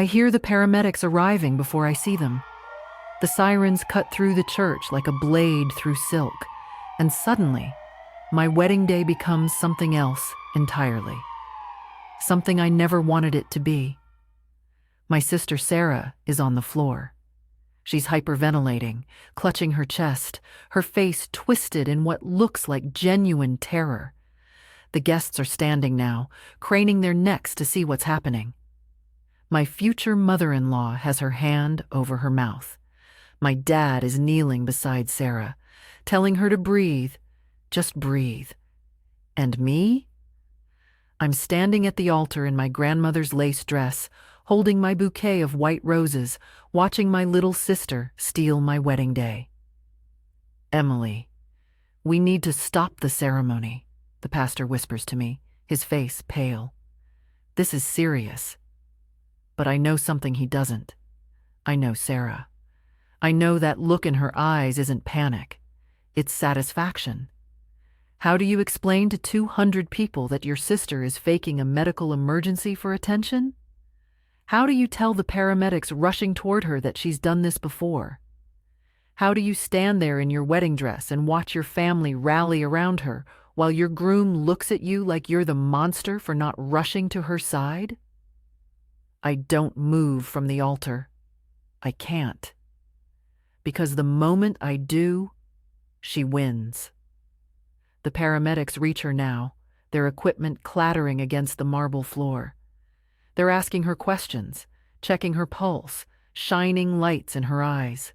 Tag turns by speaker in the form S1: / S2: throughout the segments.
S1: I hear the paramedics arriving before I see them. The sirens cut through the church like a blade through silk, and suddenly, my wedding day becomes something else entirely. Something I never wanted it to be. My sister Sarah is on the floor. She's hyperventilating, clutching her chest, her face twisted in what looks like genuine terror. The guests are standing now, craning their necks to see what's happening. My future mother-in-law has her hand over her mouth. My dad is kneeling beside Sarah, telling her to breathe, just breathe. And me? I'm standing at the altar in my grandmother's lace dress, holding my bouquet of white roses, watching my little sister steal my wedding day. Emily, we need to stop the ceremony, the pastor whispers to me, his face pale. This is serious. But I know something he doesn't. I know Sarah. I know that look in her eyes isn't panic. It's satisfaction. How do you explain to 200 people that your sister is faking a medical emergency for attention? How do you tell the paramedics rushing toward her that she's done this before? How do you stand there in your wedding dress and watch your family rally around her while your groom looks at you like you're the monster for not rushing to her side? I don't move from the altar. I can't. Because the moment I do, she wins. The paramedics reach her now, their equipment clattering against the marble floor. They're asking her questions, checking her pulse, shining lights in her eyes.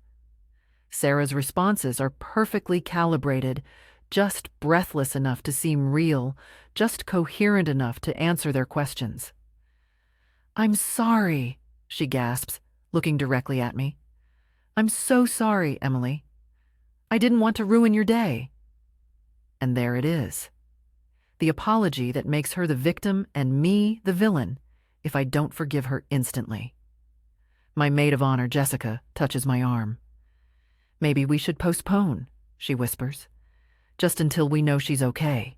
S1: Sarah's responses are perfectly calibrated, just breathless enough to seem real, just coherent enough to answer their questions. "I'm sorry," she gasps, looking directly at me. "I'm so sorry, Emily. I didn't want to ruin your day." And there it is. The apology that makes her the victim and me the villain if I don't forgive her instantly. My maid of honor, Jessica, touches my arm. "Maybe we should postpone," she whispers, "just until we know she's okay."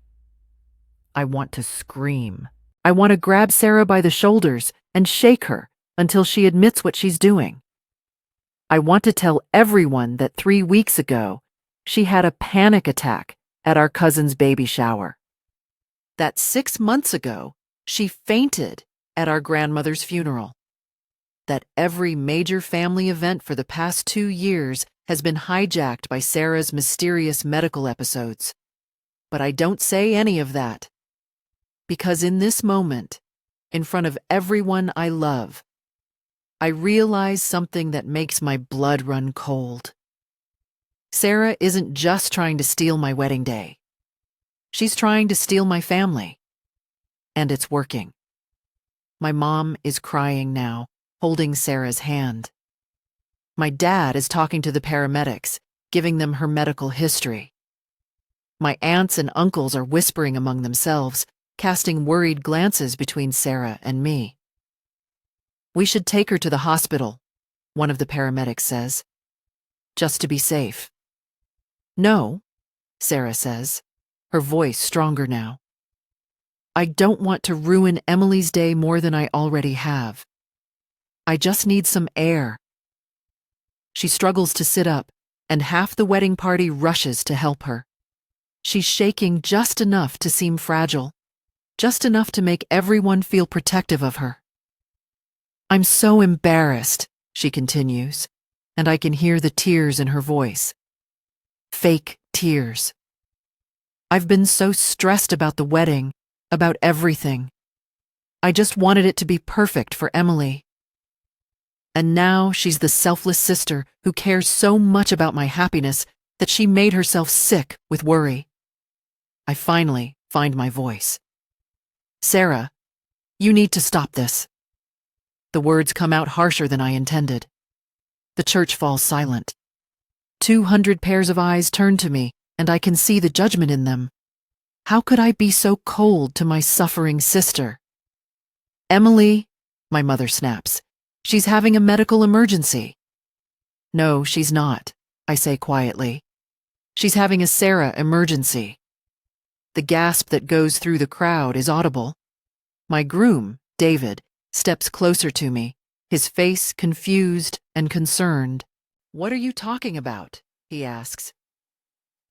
S1: I want to scream. I want to grab Sarah by the shoulders and shake her until she admits what she's doing. I want to tell everyone that 3 weeks ago, she had a panic attack at our cousin's baby shower. That 6 months ago, she fainted at our grandmother's funeral. That every major family event for the past 2 years has been hijacked by Sarah's mysterious medical episodes. But I don't say any of that. Because in this moment, in front of everyone I love, I realize something that makes my blood run cold. Sarah isn't just trying to steal my wedding day. She's trying to steal my family. And it's working. My mom is crying now, holding Sarah's hand. My dad is talking to the paramedics, giving them her medical history. My aunts and uncles are whispering among themselves, casting worried glances between Sarah and me. "We should take her to the hospital," one of the paramedics says, "just to be safe." "No," Sarah says, her voice stronger now. "I don't want to ruin Emily's day more than I already have. I just need some air." She struggles to sit up, and half the wedding party rushes to help her. She's shaking just enough to seem fragile, just enough to make everyone feel protective of her. "I'm so embarrassed," she continues, and I can hear the tears in her voice. Fake tears. "I've been so stressed about the wedding, about everything. I just wanted it to be perfect for Emily. And now she's the selfless sister who cares so much about my happiness that she made herself sick with worry." I finally find my voice. "Sarah, you need to stop this." The words come out harsher than I intended. The church falls silent. 200 pairs of eyes turn to me, and I can see the judgment in them. How could I be so cold to my suffering sister? "Emily," my mother snaps, "she's having a medical emergency." "No, she's not," I say quietly. "She's having a Sarah emergency." The gasp that goes through the crowd is audible. My groom, David, steps closer to me, his face confused and concerned. "What are you talking about?" he asks.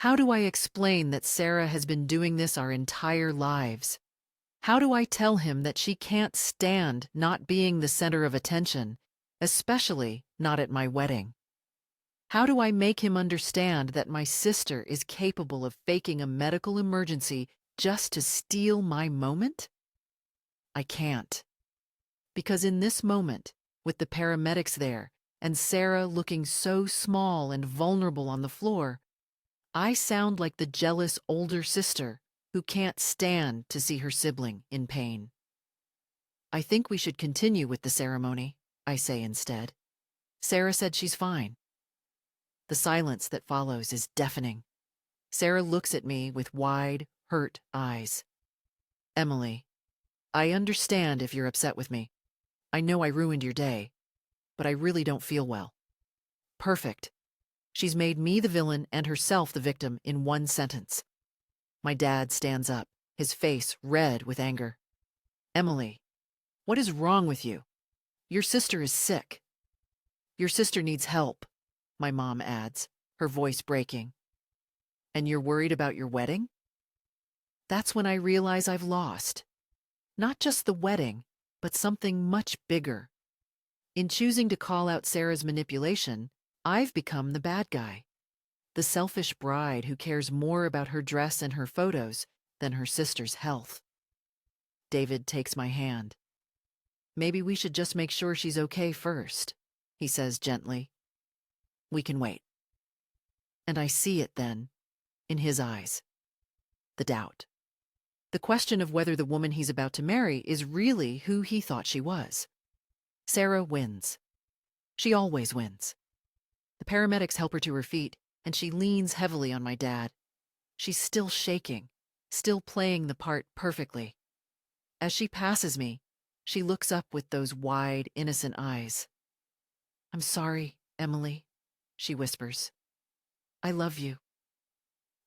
S1: How do I explain that Sarah has been doing this our entire lives? How do I tell him that she can't stand not being the center of attention, especially not at my wedding? How do I make him understand that my sister is capable of faking a medical emergency just to steal my moment? I can't. Because in this moment, with the paramedics there, and Sarah looking so small and vulnerable on the floor, I sound like the jealous older sister who can't stand to see her sibling in pain. "I think we should continue with the ceremony," I say instead. "Sarah said she's fine." The silence that follows is deafening. Sarah looks at me with wide, hurt eyes. "Emily, I understand if you're upset with me. I know I ruined your day, but I really don't feel well." Perfect. She's made me the villain and herself the victim in one sentence. My dad stands up, his face red with anger. "Emily, what is wrong with you? Your sister is sick." "Your sister needs help," my mom adds, her voice breaking. "And you're worried about your wedding?" That's when I realize I've lost. Not just the wedding, but something much bigger. In choosing to call out Sarah's manipulation, I've become the bad guy. The selfish bride who cares more about her dress and her photos than her sister's health. David takes my hand. "Maybe we should just make sure she's okay first," he says gently. "We can wait." And I see it then, in his eyes. The doubt. The question of whether the woman he's about to marry is really who he thought she was. Sarah wins. She always wins. The paramedics help her to her feet, and she leans heavily on my dad. She's still shaking, still playing the part perfectly. As she passes me, she looks up with those wide, innocent eyes. "I'm sorry, Emily," she whispers. "I love you."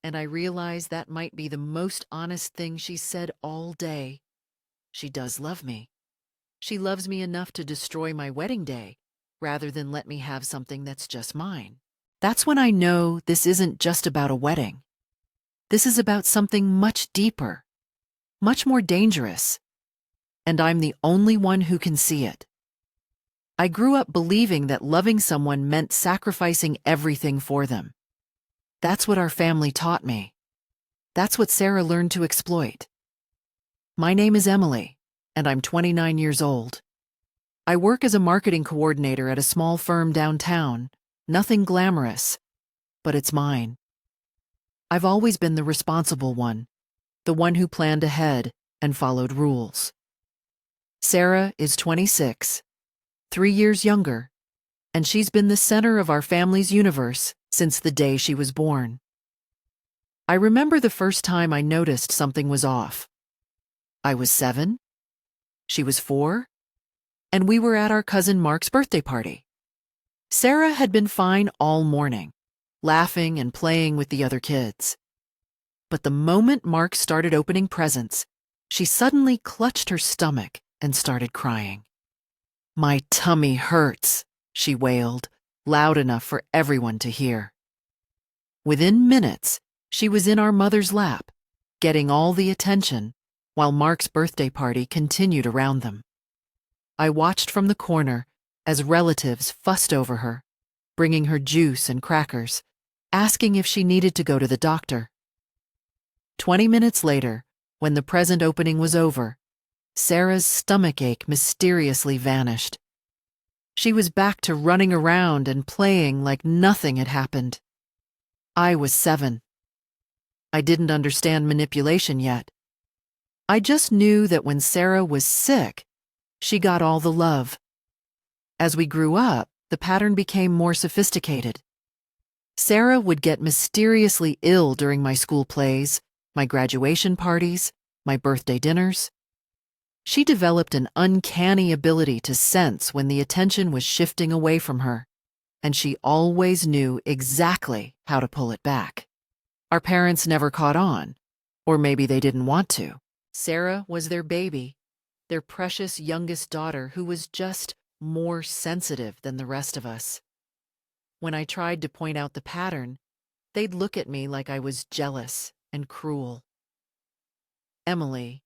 S1: And I realize that might be the most honest thing she's said all day. She does love me. She loves me enough to destroy my wedding day, rather than let me have something that's just mine. That's when I know this isn't just about a wedding. This is about something much deeper, much more dangerous. And I'm the only one who can see it. I grew up believing that loving someone meant sacrificing everything for them. That's what our family taught me. That's what Sarah learned to exploit. My name is Emily, and I'm 29 years old. I work as a marketing coordinator at a small firm downtown. Nothing glamorous, but it's mine. I've always been the responsible one, the one who planned ahead and followed rules. Sarah is 26, 3 years younger, and she's been the center of our family's universe since the day she was born. I remember the first time I noticed something was off. I was 7, she was 4, and we were at our cousin Mark's birthday party. Sarah had been fine all morning, laughing and playing with the other kids. But the moment Mark started opening presents, she suddenly clutched her stomach and started crying. "My tummy hurts," she wailed, loud enough for everyone to hear. Within minutes, she was in our mother's lap, getting all the attention, while Mark's birthday party continued around them. I watched from the corner as relatives fussed over her, bringing her juice and crackers, asking if she needed to go to the doctor. 20 minutes later, when the present opening was over, Sarah's stomachache mysteriously vanished. She was back to running around and playing like nothing had happened. I was 7. I didn't understand manipulation yet. I just knew that when Sarah was sick, she got all the love. As we grew up, the pattern became more sophisticated. Sarah would get mysteriously ill during my school plays, my graduation parties, my birthday dinners. She developed an uncanny ability to sense when the attention was shifting away from her, and she always knew exactly how to pull it back. Our parents never caught on, or maybe they didn't want to. Sarah was their baby, their precious youngest daughter who was just more sensitive than the rest of us. When I tried to point out the pattern, they'd look at me like I was jealous and cruel. "Emily,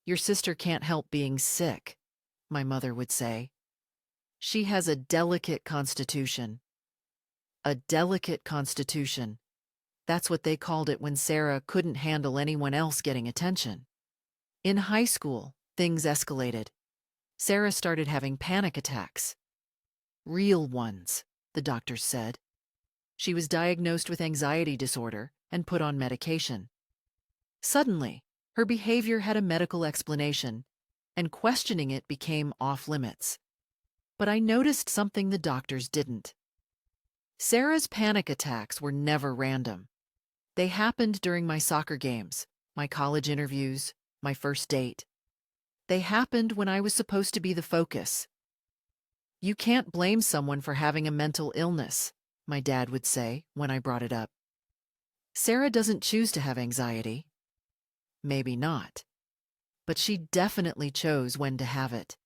S1: your sister can't help being sick," my mother would say. "She has a delicate constitution." A delicate constitution. That's what they called it when Sarah couldn't handle anyone else getting attention. In high school, things escalated. Sarah started having panic attacks. Real ones, the doctors said. She was diagnosed with anxiety disorder and put on medication. Suddenly, her behavior had a medical explanation, and questioning it became off limits. But I noticed something the doctors didn't. Sarah's panic attacks were never random. They happened during my soccer games, my college interviews, my first date. They happened when I was supposed to be the focus. "You can't blame someone for having a mental illness," my dad would say when I brought it up. "Sarah doesn't choose to have anxiety." Maybe not. But she definitely chose when to have it.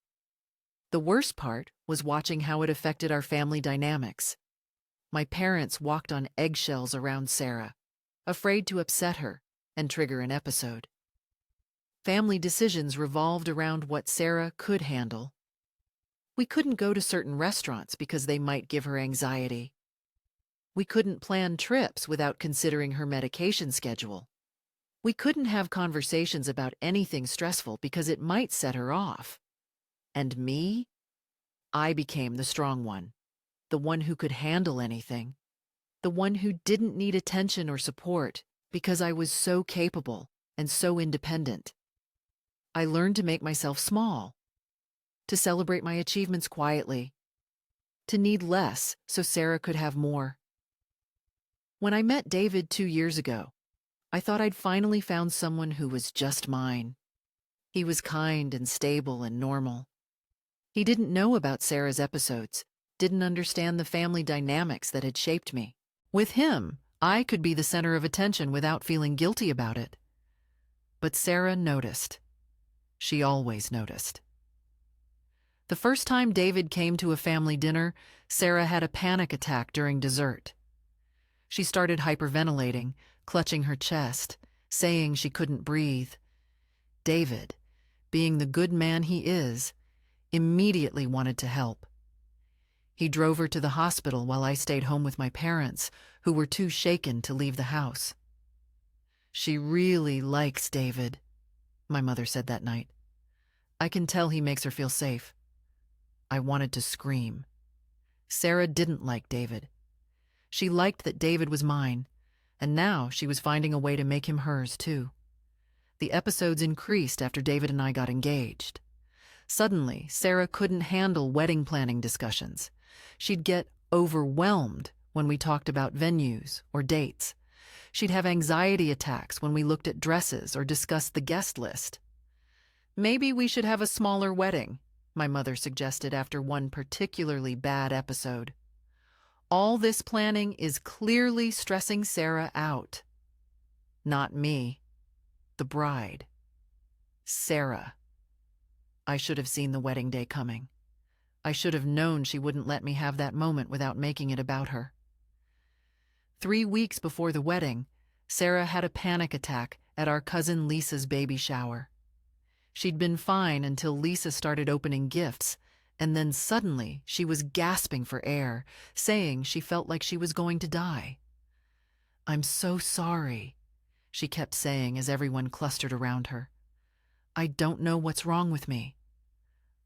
S1: The worst part was watching how it affected our family dynamics. My parents walked on eggshells around Sarah, afraid to upset her and trigger an episode. Family decisions revolved around what Sarah could handle. We couldn't go to certain restaurants because they might give her anxiety. We couldn't plan trips without considering her medication schedule. We couldn't have conversations about anything stressful because it might set her off. And me? I became the strong one, the one who could handle anything, the one who didn't need attention or support because I was so capable and so independent. I learned to make myself small, to celebrate my achievements quietly, to need less so Sarah could have more. When I met David 2 years ago, I thought I'd finally found someone who was just mine. He was kind and stable and normal. He didn't know about Sarah's episodes, didn't understand the family dynamics that had shaped me. With him, I could be the center of attention without feeling guilty about it. But Sarah noticed. She always noticed. The first time David came to a family dinner, Sarah had a panic attack during dessert. She started hyperventilating, clutching her chest, saying she couldn't breathe. David, being the good man he is, immediately wanted to help. He drove her to the hospital while I stayed home with my parents, who were too shaken to leave the house. "She really likes David," my mother said that night. "I can tell he makes her feel safe." I wanted to scream. Sarah didn't like David. She liked that David was mine, and now she was finding a way to make him hers, too. The episodes increased after David and I got engaged. Suddenly, Sarah couldn't handle wedding planning discussions. She'd get overwhelmed when we talked about venues or dates. She'd have anxiety attacks when we looked at dresses or discussed the guest list. "Maybe we should have a smaller wedding," my mother suggested after one particularly bad episode. All this planning is clearly stressing Sarah out. Not me, the bride. Sarah. I should have seen the wedding day coming. I should have known she wouldn't let me have that moment without making it about her. 3 weeks before the wedding, Sarah had a panic attack at our cousin Lisa's baby shower. She'd been fine until Lisa started opening gifts, and then suddenly she was gasping for air, saying she felt like she was going to die. "I'm so sorry," she kept saying as everyone clustered around her. "I don't know what's wrong with me.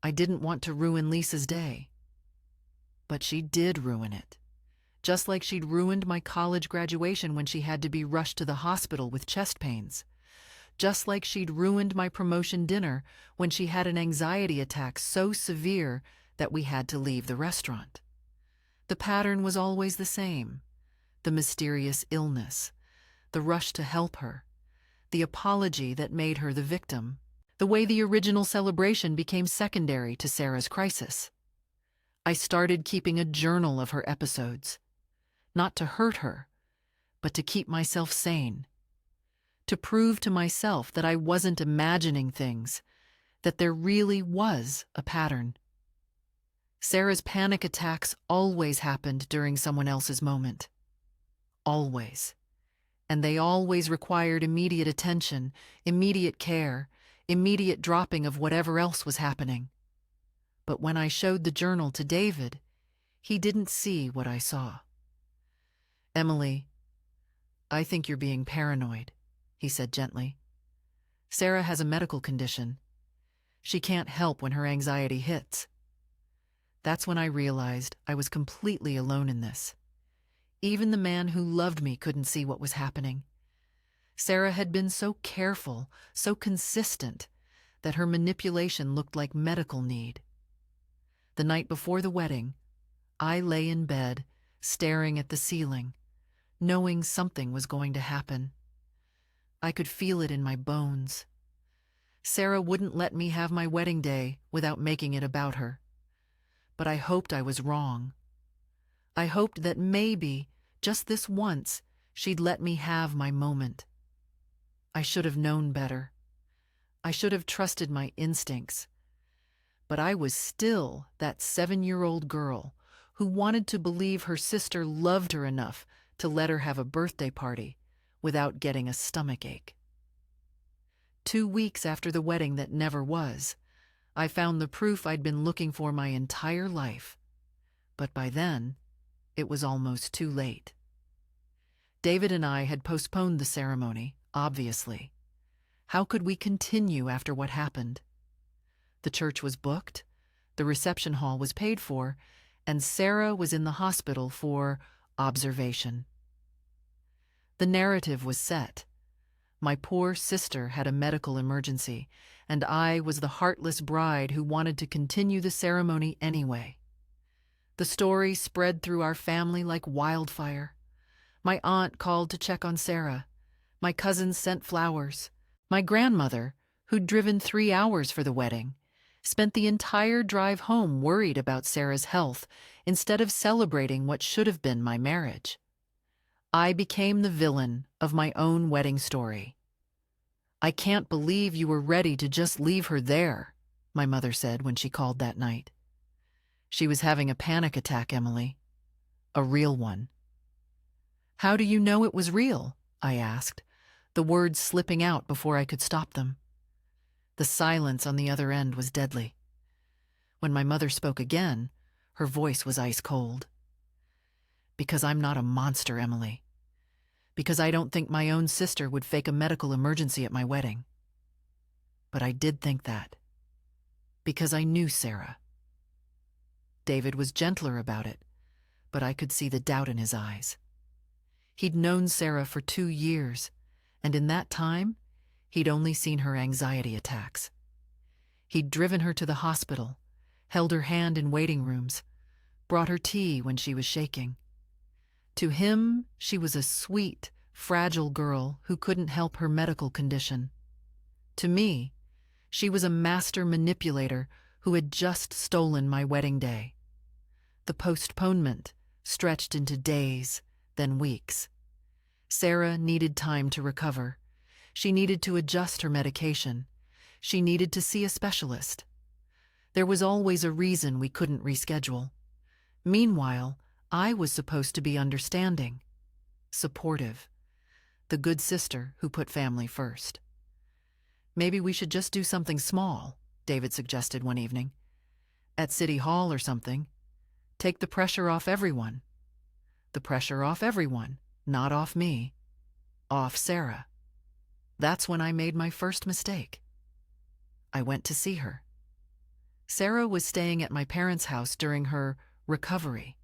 S1: I didn't want to ruin Lisa's day." But she did ruin it. Just like she'd ruined my college graduation when she had to be rushed to the hospital with chest pains. Just like she'd ruined my promotion dinner when she had an anxiety attack so severe that we had to leave the restaurant. The pattern was always the same: the mysterious illness, the rush to help her, the apology that made her the victim, the way the original celebration became secondary to Sarah's crisis. I started keeping a journal of her episodes, not to hurt her, but to keep myself sane. To prove to myself that I wasn't imagining things, that there really was a pattern. Sarah's panic attacks always happened during someone else's moment. Always. And they always required immediate attention, immediate care, immediate dropping of whatever else was happening. But when I showed the journal to David, he didn't see what I saw. "Emily, I think you're being paranoid," he said gently. "Sarah has a medical condition. She can't help when her anxiety hits." That's when I realized I was completely alone in this. Even the man who loved me couldn't see what was happening. Sarah had been so careful, so consistent, that her manipulation looked like medical need. The night before the wedding, I lay in bed, staring at the ceiling, knowing something was going to happen. I could feel it in my bones. Sarah wouldn't let me have my wedding day without making it about her. But I hoped I was wrong. I hoped that maybe, just this once, she'd let me have my moment. I should have known better. I should have trusted my instincts. But I was still that 7-year-old girl who wanted to believe her sister loved her enough to let her have a birthday party without getting a stomachache. 2 weeks after the wedding that never was, I found the proof I'd been looking for my entire life. But by then, it was almost too late. David and I had postponed the ceremony, obviously. How could we continue after what happened? The church was booked, the reception hall was paid for, and Sarah was in the hospital for observation. The narrative was set. My poor sister had a medical emergency, and I was the heartless bride who wanted to continue the ceremony anyway. The story spread through our family like wildfire. My aunt called to check on Sarah. My cousins sent flowers. My grandmother, who'd driven 3 hours for the wedding, spent the entire drive home worried about Sarah's health instead of celebrating what should have been my marriage. I became the villain of my own wedding story. "I can't believe you were ready to just leave her there," my mother said when she called that night. "She was having a panic attack, Emily. A real one." "How do you know it was real?" I asked, the words slipping out before I could stop them. The silence on the other end was deadly. When my mother spoke again, her voice was ice cold. "Because I'm not a monster, Emily. Because I don't think my own sister would fake a medical emergency at my wedding. But I did think that. Because I knew Sarah." David was gentler about it, but I could see the doubt in his eyes. He'd known Sarah for 2 years, and in that time, he'd only seen her anxiety attacks. He'd driven her to the hospital, held her hand in waiting rooms, brought her tea when she was shaking. To him, she was a sweet, fragile girl who couldn't help her medical condition. To me, she was a master manipulator who had just stolen my wedding day. The postponement stretched into days, then weeks. Sarah needed time to recover. She needed to adjust her medication. She needed to see a specialist. There was always a reason we couldn't reschedule. Meanwhile, I was supposed to be understanding, supportive, the good sister who put family first. "Maybe we should just do something small," David suggested one evening. "At City Hall or something. Take the pressure off everyone." The pressure off everyone, not off me. Off Sarah. That's when I made my first mistake. I went to see her. Sarah was staying at my parents' house during her recovery.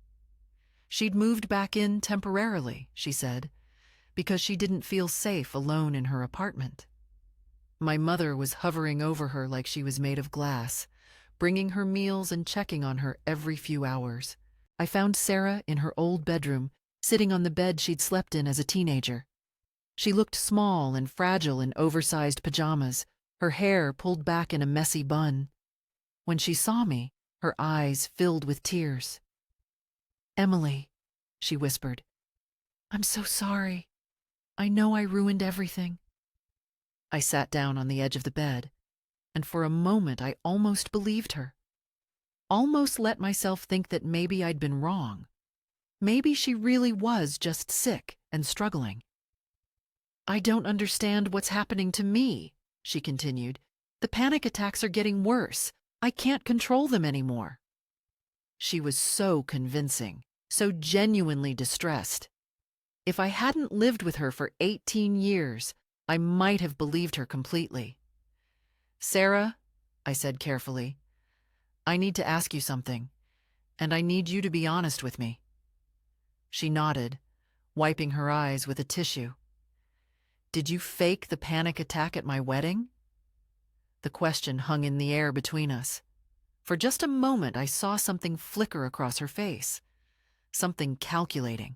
S1: She'd moved back in temporarily, she said, because she didn't feel safe alone in her apartment. My mother was hovering over her like she was made of glass, bringing her meals and checking on her every few hours. I found Sarah in her old bedroom, sitting on the bed she'd slept in as a teenager. She looked small and fragile in oversized pajamas, her hair pulled back in a messy bun. When she saw me, her eyes filled with tears. "Emily," she whispered, "I'm so sorry. I know I ruined everything." I sat down on the edge of the bed, and for a moment I almost believed her. almost let myself think that maybe I'd been wrong. Maybe she really was just sick and struggling. "I don't understand what's happening to me," she continued. "The panic attacks are getting worse. I can't control them anymore." She was so convincing, so genuinely distressed. If I hadn't lived with her for 18 years, I might have believed her completely. "Sarah," I said carefully, "I need to ask you something, and I need you to be honest with me." She nodded, wiping her eyes with a tissue. "Did you fake the panic attack at my wedding?" The question hung in the air between us. For just a moment, I saw something flicker across her face, something calculating.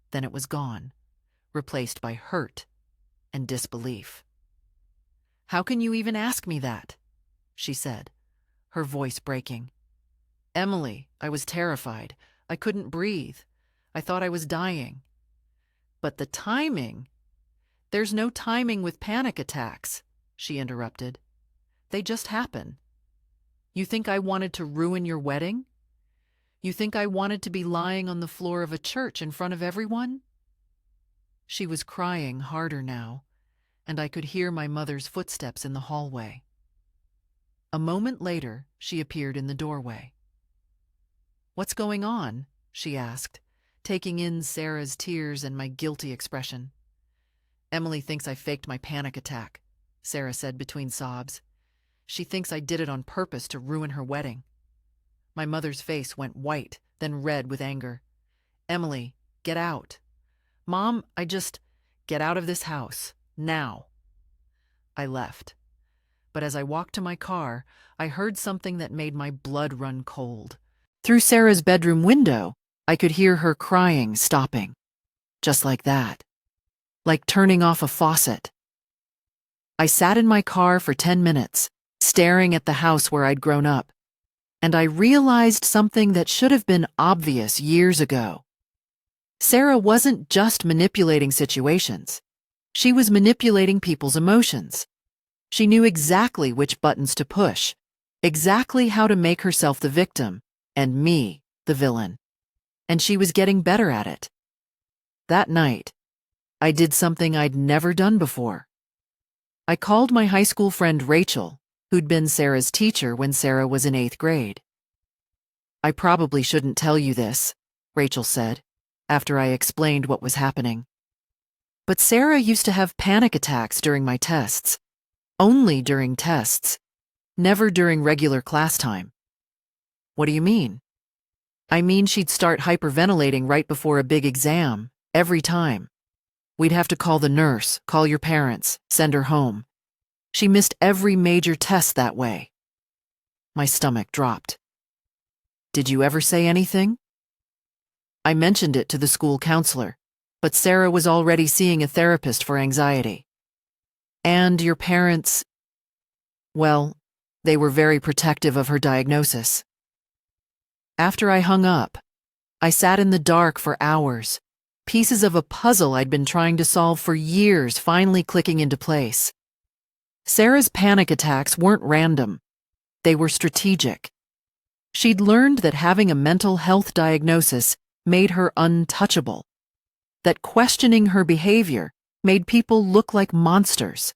S1: Then it was gone, replaced by hurt and disbelief. "How can you even ask me that?" she said, her voice breaking. "Emily, I was terrified. I couldn't breathe. I thought I was dying. But the timing—" "There's no timing with panic attacks," she interrupted. "They just happen. You think I wanted to ruin your wedding? You think I wanted to be lying on the floor of a church in front of everyone?" She was crying harder now, and I could hear my mother's footsteps in the hallway. A moment later, she appeared in the doorway. "What's going on?" she asked, taking in Sarah's tears and my guilty expression. "Emily thinks I faked my panic attack," Sarah said between sobs. "She thinks I did it on purpose to ruin her wedding." My mother's face went white, then red with anger. "Emily, get out." "Mom, get out of this house, now." I left. But as I walked to my car, I heard something that made my blood run cold. Through Sarah's bedroom window, I could hear her crying, stopping. Just like that. Like turning off a faucet. I sat in my car for 10 minutes, staring at the house where I'd grown up, and I realized something that should have been obvious years ago. Sarah wasn't just manipulating situations. She was manipulating people's emotions. She knew exactly which buttons to push, exactly how to make herself the victim, and me the villain. And she was getting better at it. That night, I did something I'd never done before. I called my high school friend Rachel, who'd been Sarah's teacher when Sarah was in 8th grade. "I probably shouldn't tell you this," Rachel said, after I explained what was happening. "But Sarah used to have panic attacks during my tests. Only during tests. Never during regular class time." "What do you mean?" "I mean she'd start hyperventilating right before a big exam, every time. We'd have to call the nurse, call your parents, send her home. She missed every major test that way." My stomach dropped. "Did you ever say anything?" "I mentioned it to the school counselor, but Sarah was already seeing a therapist for anxiety." "And your parents?" "Well, they were very protective of her diagnosis." After I hung up, I sat in the dark for hours, pieces of a puzzle I'd been trying to solve for years finally clicking into place. Sarah's panic attacks weren't random. They were strategic. She'd learned that having a mental health diagnosis made her untouchable, that questioning her behavior made people look like monsters,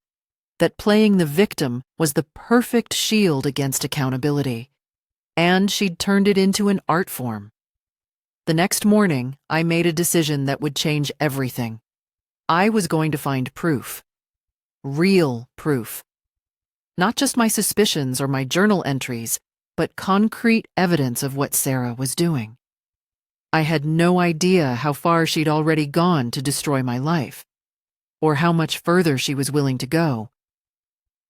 S1: that playing the victim was the perfect shield against accountability. And she'd turned it into an art form. The next morning, I made a decision that would change everything. I was going to find proof. Real proof. Not just my suspicions or my journal entries, but concrete evidence of what Sarah was doing. I had no idea how far she'd already gone to destroy my life, or how much further she was willing to go.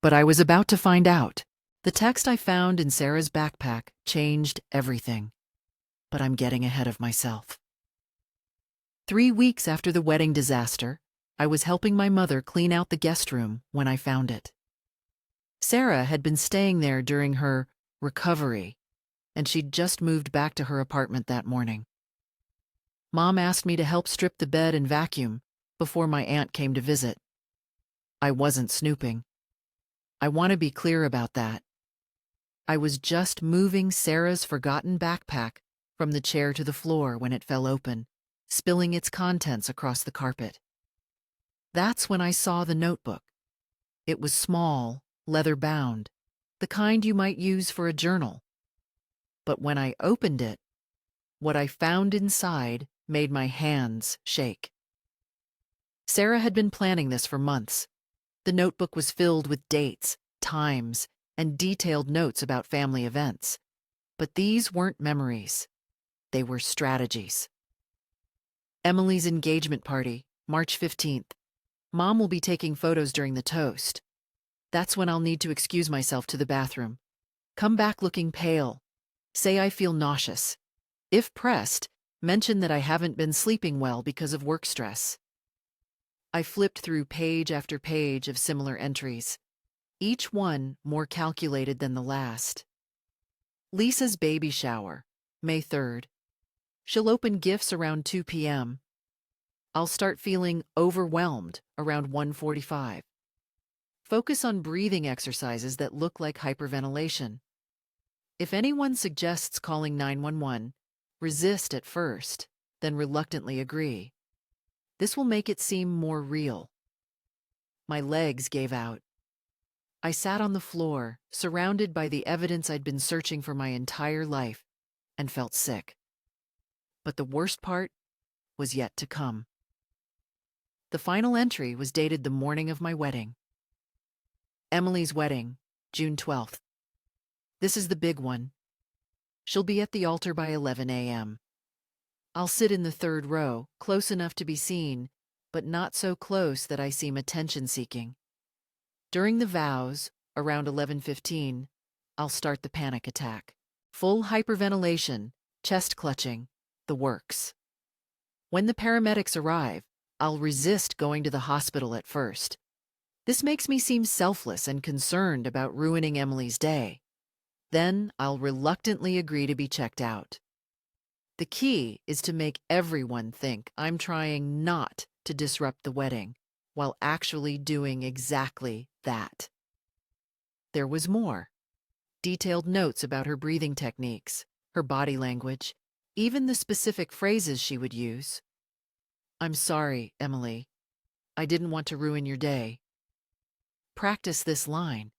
S1: But I was about to find out. The text I found in Sarah's backpack changed everything. But I'm getting ahead of myself. 3 weeks after the wedding disaster, I was helping my mother clean out the guest room when I found it. Sarah had been staying there during her recovery, and she'd just moved back to her apartment that morning. Mom asked me to help strip the bed and vacuum before my aunt came to visit. I wasn't snooping. I want to be clear about that. I was just moving Sarah's forgotten backpack from the chair to the floor when it fell open, spilling its contents across the carpet. That's when I saw the notebook. It was small, leather-bound, the kind you might use for a journal. But when I opened it, what I found inside made my hands shake. Sarah had been planning this for months. The notebook was filled with dates, times, and detailed notes about family events. But these weren't memories. They were strategies. Emily's engagement party, March 15th. Mom will be taking photos during the toast. That's when I'll need to excuse myself to the bathroom. Come back looking pale. Say I feel nauseous. If pressed, mention that I haven't been sleeping well because of work stress. I flipped through page after page of similar entries, each one more calculated than the last. Lisa's baby shower, May 3rd. She'll open gifts around 2 p.m. I'll start feeling overwhelmed around 1:45. Focus on breathing exercises that look like hyperventilation. If anyone suggests calling 911, resist at first, then reluctantly agree. This will make it seem more real. My legs gave out. I sat on the floor, surrounded by the evidence I'd been searching for my entire life, and felt sick. But the worst part was yet to come. The final entry was dated the morning of my wedding. Emily's wedding, June 12th. This is the big one. She'll be at the altar by 11 a.m. I'll sit in the third row, close enough to be seen, but not so close that I seem attention-seeking. During the vows, around 11:15, I'll start the panic attack. Full hyperventilation, chest clutching, the works. When the paramedics arrive, I'll resist going to the hospital at first. This makes me seem selfless and concerned about ruining Emily's day. Then I'll reluctantly agree to be checked out. The key is to make everyone think I'm trying not to disrupt the wedding, while actually doing exactly that. There was more. Detailed notes about her breathing techniques, her body language, even the specific phrases she would use. I'm sorry, Emily. I didn't want to ruin your day. Practice this line.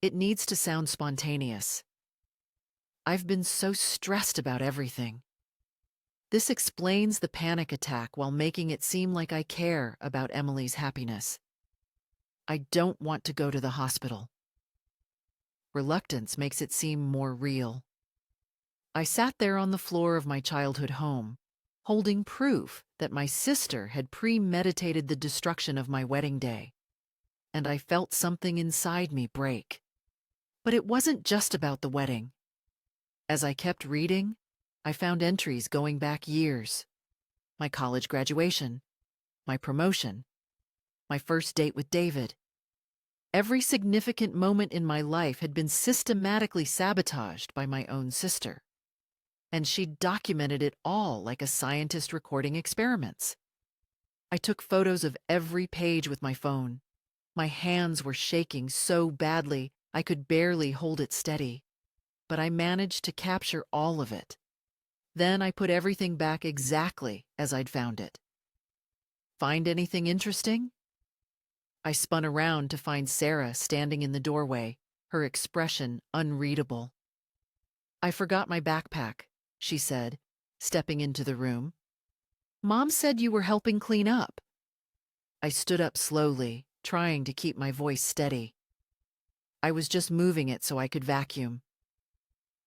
S1: It needs to sound spontaneous. I've been so stressed about everything. This explains the panic attack while making it seem like I care about Emily's happiness. I don't want to go to the hospital. Reluctance makes it seem more real. I sat there on the floor of my childhood home, holding proof that my sister had premeditated the destruction of my wedding day, and I felt something inside me break. But it wasn't just about the wedding. As I kept reading, I found entries going back years. My college graduation, my promotion, my first date with David. Every significant moment in my life had been systematically sabotaged by my own sister. And she documented it all like a scientist recording experiments. I took photos of every page with my phone. My hands were shaking so badly I could barely hold it steady. But I managed to capture all of it. Then I put everything back exactly as I'd found it. Find anything interesting? I spun around to find Sarah standing in the doorway, her expression unreadable. I forgot my backpack, she said, stepping into the room. Mom said you were helping clean up. I stood up slowly, trying to keep my voice steady. I was just moving it so I could vacuum.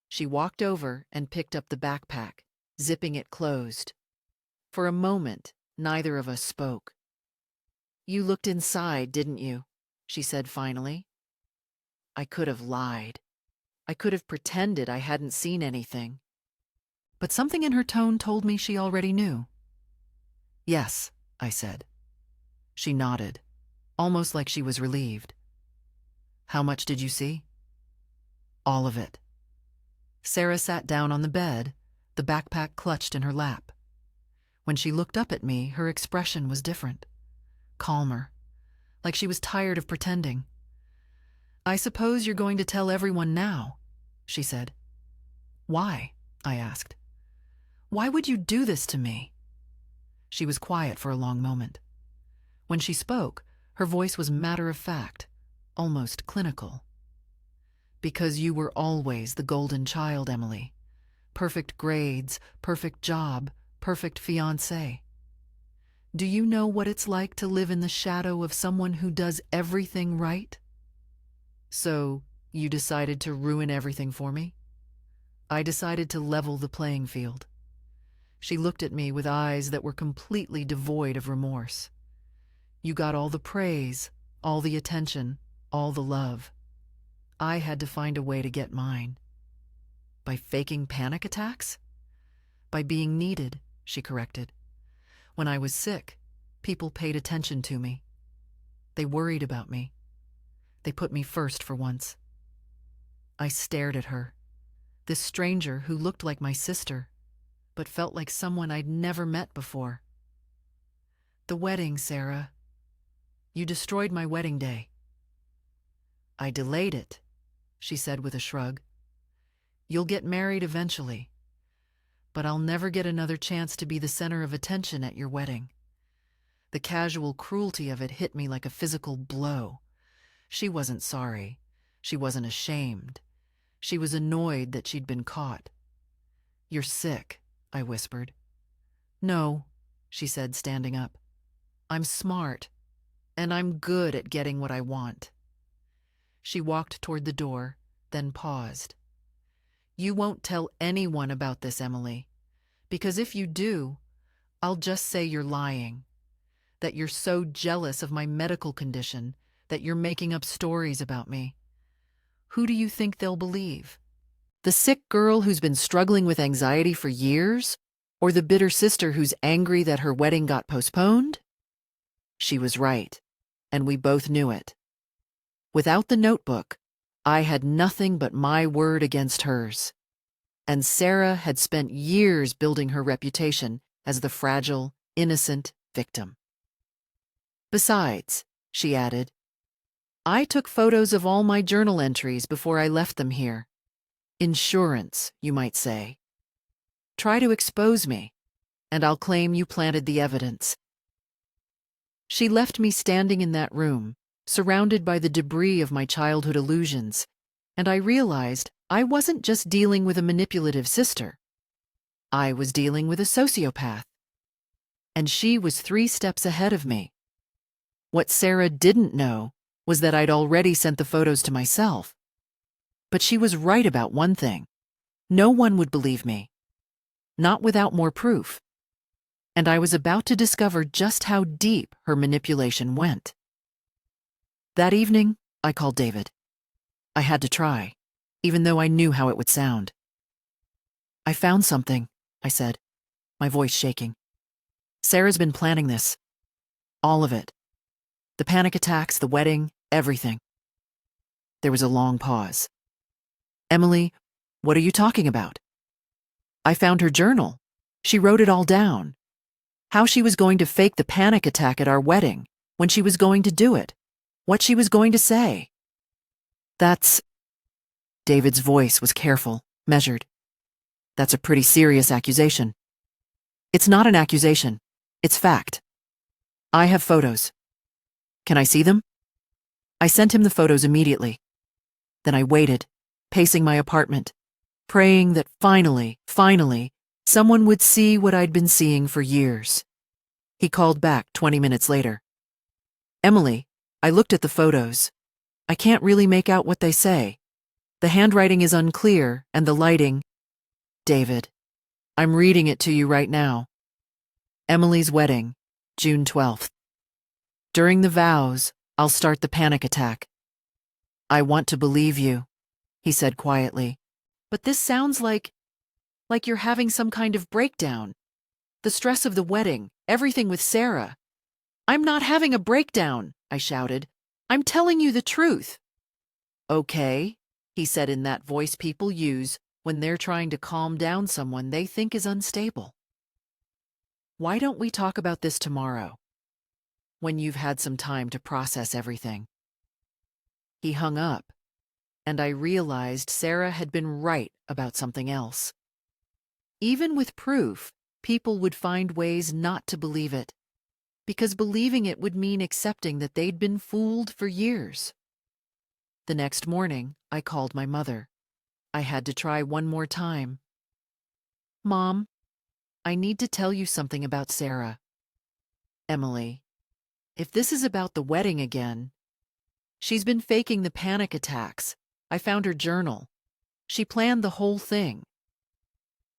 S1: She walked over and picked up the backpack, zipping it closed. For a moment, neither of us spoke. You looked inside, didn't you? She said finally. I could have lied. I could have pretended I hadn't seen anything. But something in her tone told me she already knew. Yes, I said. She nodded, almost like she was relieved. How much did you see? All of it. Sarah sat down on the bed, the backpack clutched in her lap. When she looked up at me, her expression was different, calmer, like she was tired of pretending. I suppose you're going to tell everyone now, she said. Why? I asked. Why would you do this to me? She was quiet for a long moment. When she spoke, her voice was matter-of-fact, almost clinical. Because you were always the golden child, Emily. Perfect grades, perfect job, perfect fiancé. Do you know what it's like to live in the shadow of someone who does everything right? So, you decided to ruin everything for me? I decided to level the playing field. She looked at me with eyes that were completely devoid of remorse. You got all the praise, all the attention, all the love. I had to find a way to get mine. By faking panic attacks? By being needed, she corrected. When I was sick, people paid attention to me. They worried about me. They put me first for once. I stared at her, this stranger who looked like my sister, but felt like someone I'd never met before. The wedding, Sarah. You destroyed my wedding day. I delayed it, she said with a shrug. You'll get married eventually, but I'll never get another chance to be the center of attention at your wedding. The casual cruelty of it hit me like a physical blow. She wasn't sorry. She wasn't ashamed. She was annoyed that she'd been caught. You're sick, I whispered. No, she said, standing up. I'm smart, and I'm good at getting what I want. She walked toward the door, then paused. You won't tell anyone about this, Emily, because if you do, I'll just say you're lying, that you're so jealous of my medical condition that you're making up stories about me. Who do you think they'll believe? The sick girl who's been struggling with anxiety for years? Or the bitter sister who's angry that her wedding got postponed? She was right, and we both knew it. Without the notebook, I had nothing but my word against hers. And Sarah had spent years building her reputation as the fragile, innocent victim. Besides, she added, I took photos of all my journal entries before I left them here. Insurance, you might say. Try to expose me, and I'll claim you planted the evidence. She left me standing in that room, surrounded by the debris of my childhood illusions, and I realized I wasn't just dealing with a manipulative sister. I was dealing with a sociopath. And she was 3 steps ahead of me. What Sarah didn't know was that I'd already sent the photos to myself. But she was right about one thing. No one would believe me. Not without more proof. And I was about to discover just how deep her manipulation went. That evening, I called David. I had to try, even though I knew how it would sound. I found something, I said, my voice shaking. Sarah's been planning this. All of it. The panic attacks, the wedding, everything. There was a long pause. Emily, what are you talking about? I found her journal. She wrote it all down. How she was going to fake the panic attack at our wedding, when she was going to do it, what she was going to say. That's... David's voice was careful, measured. That's a pretty serious accusation. It's not an accusation. It's fact. I have photos. Can I see them? I sent him the photos immediately. Then I waited, pacing my apartment, praying that finally, someone would see what I'd been seeing for years. He called back 20 minutes later. Emily, I looked at the photos. I can't really make out what they say. The handwriting is unclear, and the lighting... David, I'm reading it to you right now. Emily's wedding, June 12th. During the vows, I'll start the panic attack. I want to believe you, he said quietly. But this sounds like you're having some kind of breakdown. The stress of the wedding, everything with Sarah. I'm not having a breakdown, I shouted. I'm telling you the truth. Okay, he said in that voice people use when they're trying to calm down someone they think is unstable. Why don't we talk about this tomorrow, when you've had some time to process everything? He hung up, and I realized Sarah had been right about something else. Even with proof, people would find ways not to believe it, because believing it would mean accepting that they'd been fooled for years. The next morning, I called my mother. I had to try one more time. "Mom, I need to tell you something about Sarah." "Emily, if this is about the wedding again, she's been faking the panic attacks. I found her journal. She planned the whole thing."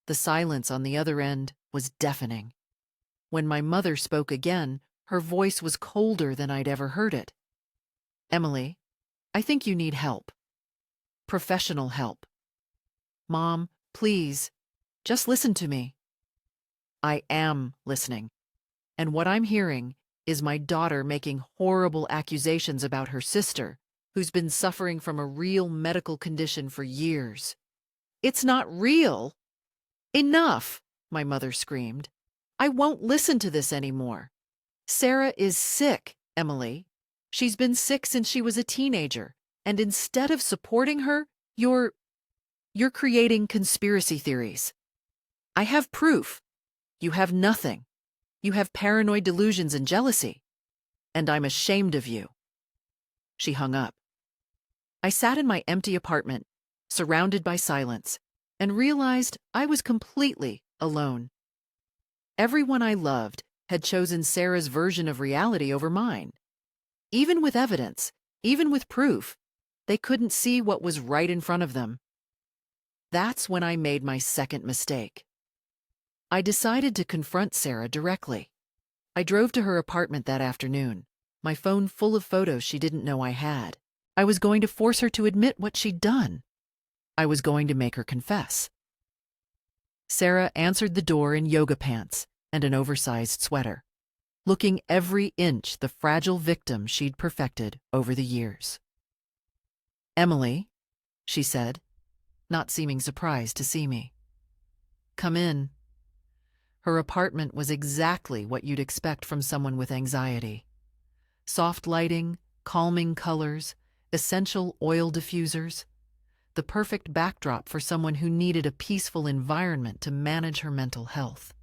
S1: The silence on the other end was deafening. When my mother spoke again, her voice was colder than I'd ever heard it. "Emily, I think you need help. Professional help. Mom, please, just listen to me." I am listening. And what I'm hearing is my daughter making horrible accusations about her sister, who's been suffering from a real medical condition for years. "It's not real." "Enough," my mother screamed. "I won't listen to this anymore. Sarah is sick, Emily. She's been sick since she was a teenager, and instead of supporting her, you're creating conspiracy theories. I have proof. You have nothing. You have paranoid delusions and jealousy. And I'm ashamed of you." She hung up. I sat in my empty apartment, surrounded by silence, and realized I was completely alone. Everyone I loved had chosen Sarah's version of reality over mine. Even with evidence, even with proof, they couldn't see what was right in front of them. That's when I made my second mistake. I decided to confront Sarah directly. I drove to her apartment that afternoon, my phone full of photos she didn't know I had. I was going to force her to admit what she'd done. I was going to make her confess. Sarah answered the door in yoga pants and an oversized sweater, looking every inch the fragile victim she'd perfected over the years. "Emily," she said, not seeming surprised to see me. "Come in." Her apartment was exactly what you'd expect from someone with anxiety. Soft lighting, calming colors, essential oil diffusers. The perfect backdrop for someone who needed a peaceful environment to manage her mental health.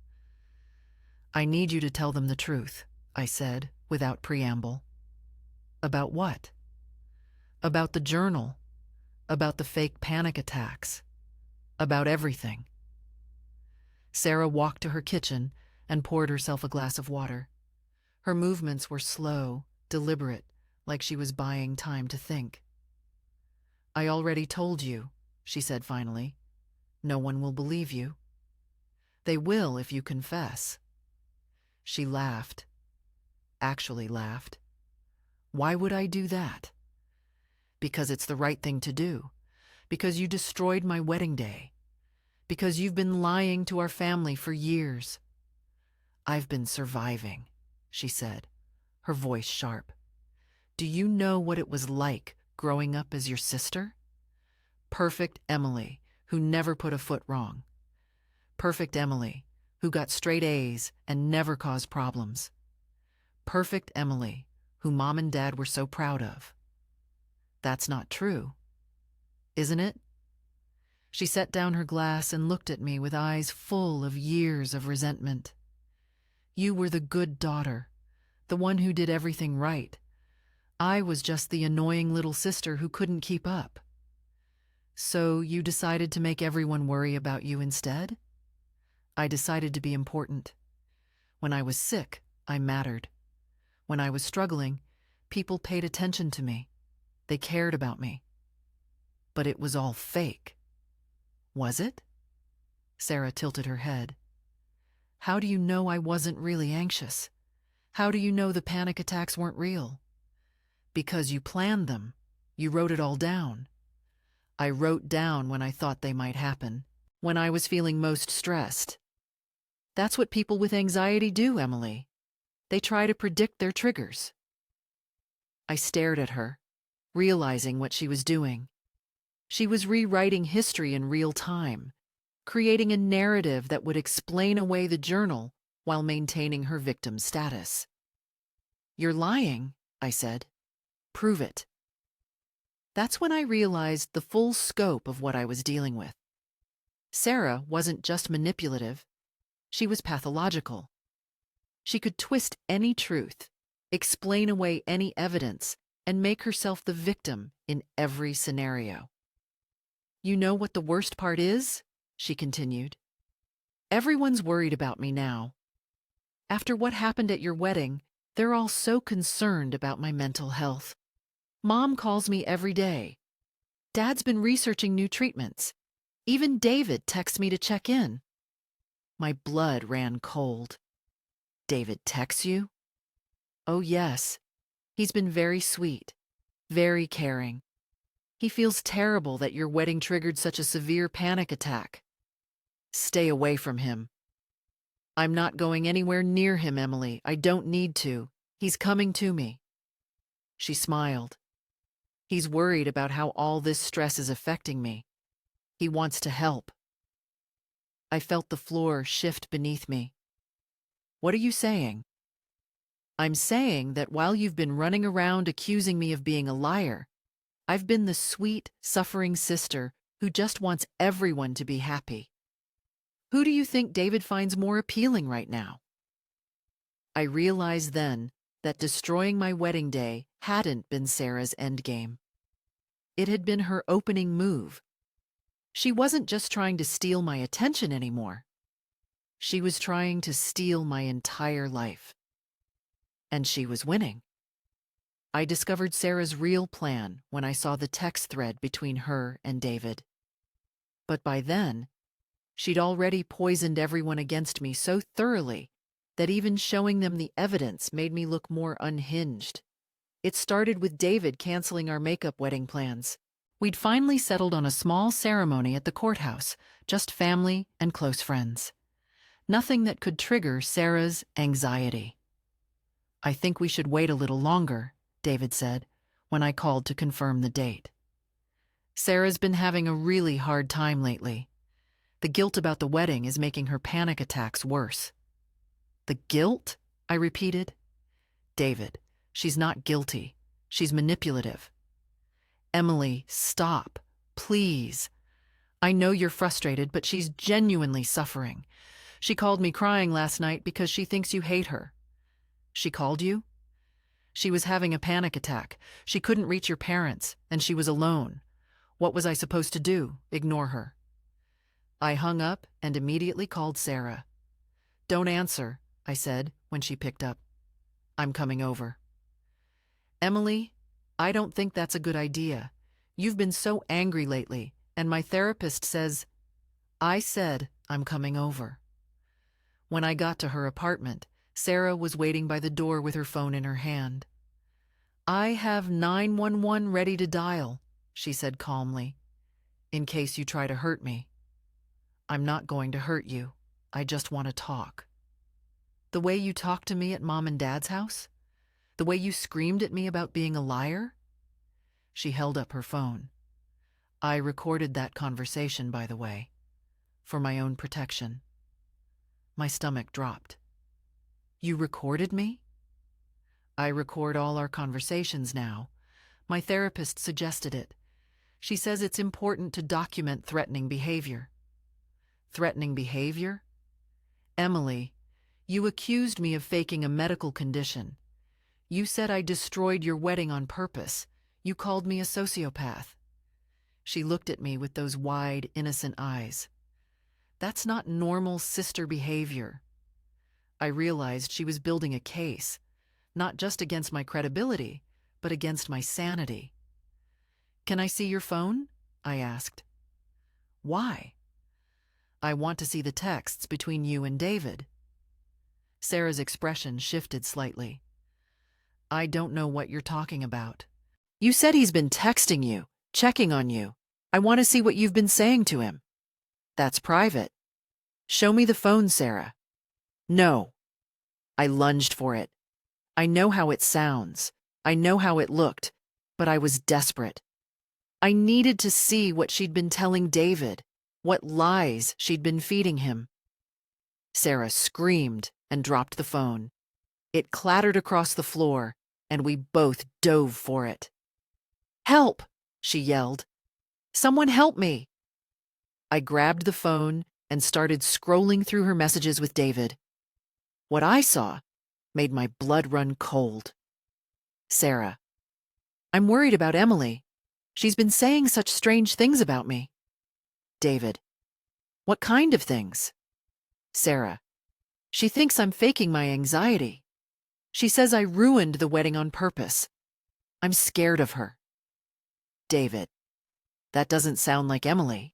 S1: "I need you to tell them the truth," I said, without preamble. "About what?" "About the journal. About the fake panic attacks. About everything." Sarah walked to her kitchen and poured herself a glass of water. Her movements were slow, deliberate, like she was buying time to think. "I already told you," she said finally. "No one will believe you." "They will if you confess." She laughed. Actually laughed. "Why would I do that?" "Because it's the right thing to do. Because you destroyed my wedding day. Because you've been lying to our family for years." "I've been surviving," she said, her voice sharp. "Do you know what it was like growing up as your sister? Perfect Emily, who never put a foot wrong. Perfect Emily, who got straight A's and never caused problems. Perfect Emily, who Mom and Dad were so proud of. That's not true, isn't it?" She set down her glass and looked at me with eyes full of years of resentment. "You were the good daughter, the one who did everything right. I was just the annoying little sister who couldn't keep up. So you decided to make everyone worry about you instead?" "I decided to be important. When I was sick, I mattered. When I was struggling, people paid attention to me. They cared about me. But it was all fake." "Was it?" Sarah tilted her head. "How do you know I wasn't really anxious? How do you know the panic attacks weren't real?" "Because you planned them. You wrote it all down." "I wrote down when I thought they might happen, when I was feeling most stressed. That's what people with anxiety do, Emily. They try to predict their triggers." I stared at her, realizing what she was doing. She was rewriting history in real time, creating a narrative that would explain away the journal while maintaining her victim status. "You're lying," I said. "Prove it." That's when I realized the full scope of what I was dealing with. Sarah wasn't just manipulative, she was pathological. She could twist any truth, explain away any evidence, and make herself the victim in every scenario. "You know what the worst part is?" she continued. "Everyone's worried about me now. After what happened at your wedding, they're all so concerned about my mental health. Mom calls me every day. Dad's been researching new treatments. Even David texts me to check in." My blood ran cold. "David texts you?" "Oh, yes. He's been very sweet, very caring. He feels terrible that your wedding triggered such a severe panic attack. Stay away from him." "I'm not going anywhere near him, Emily. I don't need to. He's coming to me." She smiled. "He's worried about how all this stress is affecting me. He wants to help." I felt the floor shift beneath me. "What are you saying?" "I'm saying that while you've been running around accusing me of being a liar, I've been the sweet, suffering sister who just wants everyone to be happy. Who do you think David finds more appealing right now?" I realized then that destroying my wedding day hadn't been Sarah's endgame. It had been her opening move. She wasn't just trying to steal my attention anymore. She was trying to steal my entire life. And she was winning. I discovered Sarah's real plan when I saw the text thread between her and David. But by then, she'd already poisoned everyone against me so thoroughly that even showing them the evidence made me look more unhinged. It started with David canceling our makeup wedding plans. We'd finally settled on a small ceremony at the courthouse, just family and close friends. Nothing that could trigger Sarah's anxiety. "I think we should wait a little longer," David said, when I called to confirm the date. "Sarah's been having a really hard time lately. The guilt about the wedding is making her panic attacks worse." "The guilt?" I repeated. "David, she's not guilty. She's manipulative." "Emily, stop. Please. I know you're frustrated, but she's genuinely suffering. She called me crying last night because she thinks you hate her." "She called you?" "She was having a panic attack. She couldn't reach your parents, and she was alone. What was I supposed to do? Ignore her?" I hung up and immediately called Sarah. "Don't answer," I said when she picked up. "I'm coming over." "Emily, I don't think that's a good idea. You've been so angry lately, and my therapist says—" I said, "I'm coming over." When I got to her apartment, Sarah was waiting by the door with her phone in her hand. "I have 911 ready to dial," she said calmly, "in case you try to hurt me." "I'm not going to hurt you. I just want to talk." "The way you talked to me at Mom and Dad's house? The way you screamed at me about being a liar?" She held up her phone. "I recorded that conversation, by the way, for my own protection." My stomach dropped. "You recorded me?" "I record all our conversations now. My therapist suggested it. She says it's important to document threatening behavior." "Threatening behavior?" "Emily, you accused me of faking a medical condition. You said I destroyed your wedding on purpose. You called me a sociopath." She looked at me with those wide, innocent eyes. "That's not normal sister behavior." I realized she was building a case, not just against my credibility, but against my sanity. "Can I see your phone?" I asked. "Why?" "I want to see the texts between you and David." Sarah's expression shifted slightly. "I don't know what you're talking about. You said he's been texting you, checking on you. I want to see what you've been saying to him." "That's private." "Show me the phone, Sarah." "No." I lunged for it. I know how it sounds. I know how it looked, but I was desperate. I needed to see what she'd been telling David, what lies she'd been feeding him. Sarah screamed and dropped the phone. It clattered across the floor, and we both dove for it. "Help!" she yelled. "Someone help me!" I grabbed the phone and started scrolling through her messages with David. What I saw made my blood run cold. Sarah: "I'm worried about Emily. She's been saying such strange things about me." David: "What kind of things?" Sarah: "She thinks I'm faking my anxiety. She says I ruined the wedding on purpose. I'm scared of her." David: "That doesn't sound like Emily."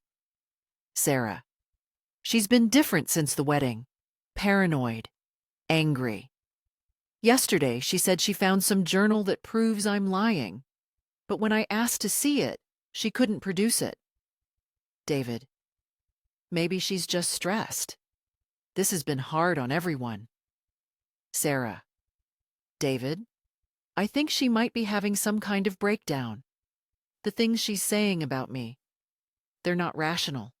S1: Sarah: "She's been different since the wedding. Paranoid. Angry. Yesterday, she said she found some journal that proves I'm lying. But when I asked to see it, she couldn't produce it." David: "Maybe she's just stressed. This has been hard on everyone." Sarah: "David, I think she might be having some kind of breakdown. The things she's saying about me, they're not rational.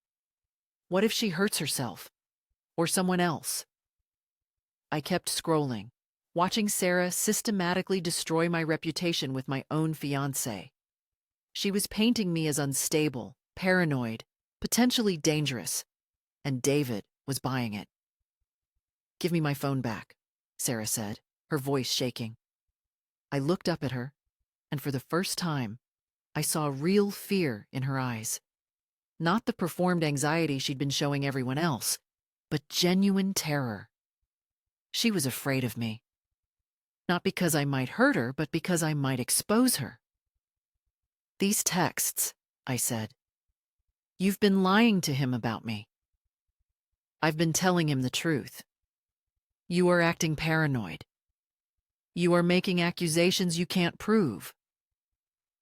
S1: What if she hurts herself? Or someone else?" I kept scrolling, watching Sarah systematically destroy my reputation with my own fiancé. She was painting me as unstable, paranoid, potentially dangerous, and David was buying it. "Give me my phone back," Sarah said, her voice shaking. I looked up at her, and for the first time, I saw real fear in her eyes. Not the performed anxiety she'd been showing everyone else, but genuine terror. She was afraid of me. Not because I might hurt her, but because I might expose her. "These texts," I said. "You've been lying to him about me." "I've been telling him the truth. You are acting paranoid. You are making accusations you can't prove."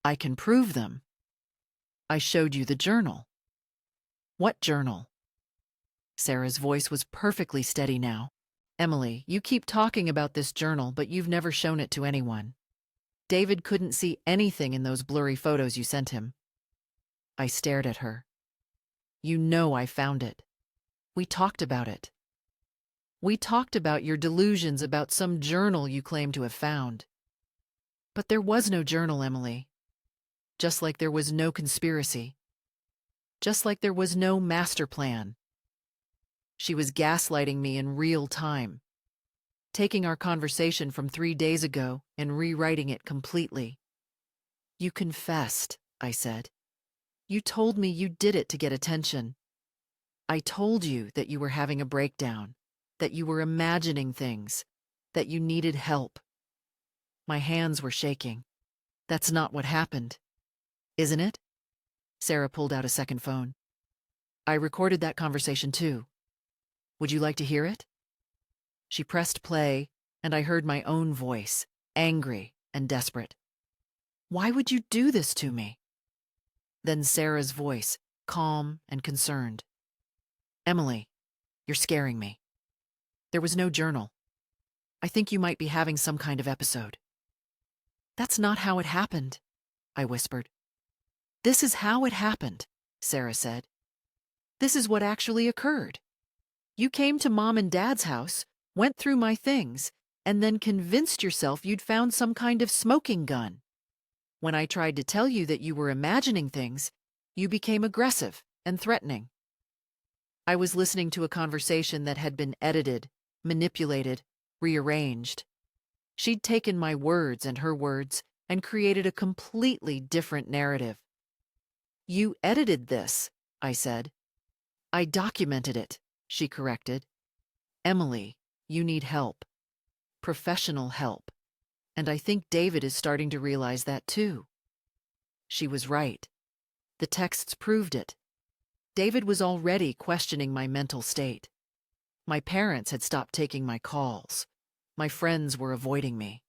S1: "I can prove them. I showed you the journal." "What journal?" Sarah's voice was perfectly steady now. "Emily, you keep talking about this journal, but you've never shown it to anyone. David couldn't see anything in those blurry photos you sent him." I stared at her. "You know I found it. We talked about it. We talked about your delusions about some journal you claim to have found. But there was no journal, Emily. Just like there was no conspiracy. Just like there was no master plan." She was gaslighting me in real time, taking our conversation from 3 days ago and rewriting it completely. "You confessed," I said. "You told me you did it to get attention. I told you that you were having a breakdown, that you were imagining things, that you needed help." My hands were shaking. "That's not what happened. Isn't it?" Sarah pulled out a second phone. "I recorded that conversation too. Would you like to hear it?" She pressed play, and I heard my own voice, angry and desperate. "Why would you do this to me?" Then Sarah's voice, calm and concerned. "Emily, you're scaring me. There was no journal. I think you might be having some kind of episode." "That's not how it happened," I whispered. "This is how it happened," Sarah said. "This is what actually occurred. You came to Mom and Dad's house, went through my things, and then convinced yourself you'd found some kind of smoking gun. When I tried to tell you that you were imagining things, you became aggressive and threatening." I was listening to a conversation that had been edited, manipulated, rearranged. She'd taken my words and her words and created a completely different narrative. "You edited this," I said. "I documented it," she corrected. "Emily, you need help. Professional help. And I think David is starting to realize that too." She was right. The texts proved it. David was already questioning my mental state. My parents had stopped taking my calls. My friends were avoiding me.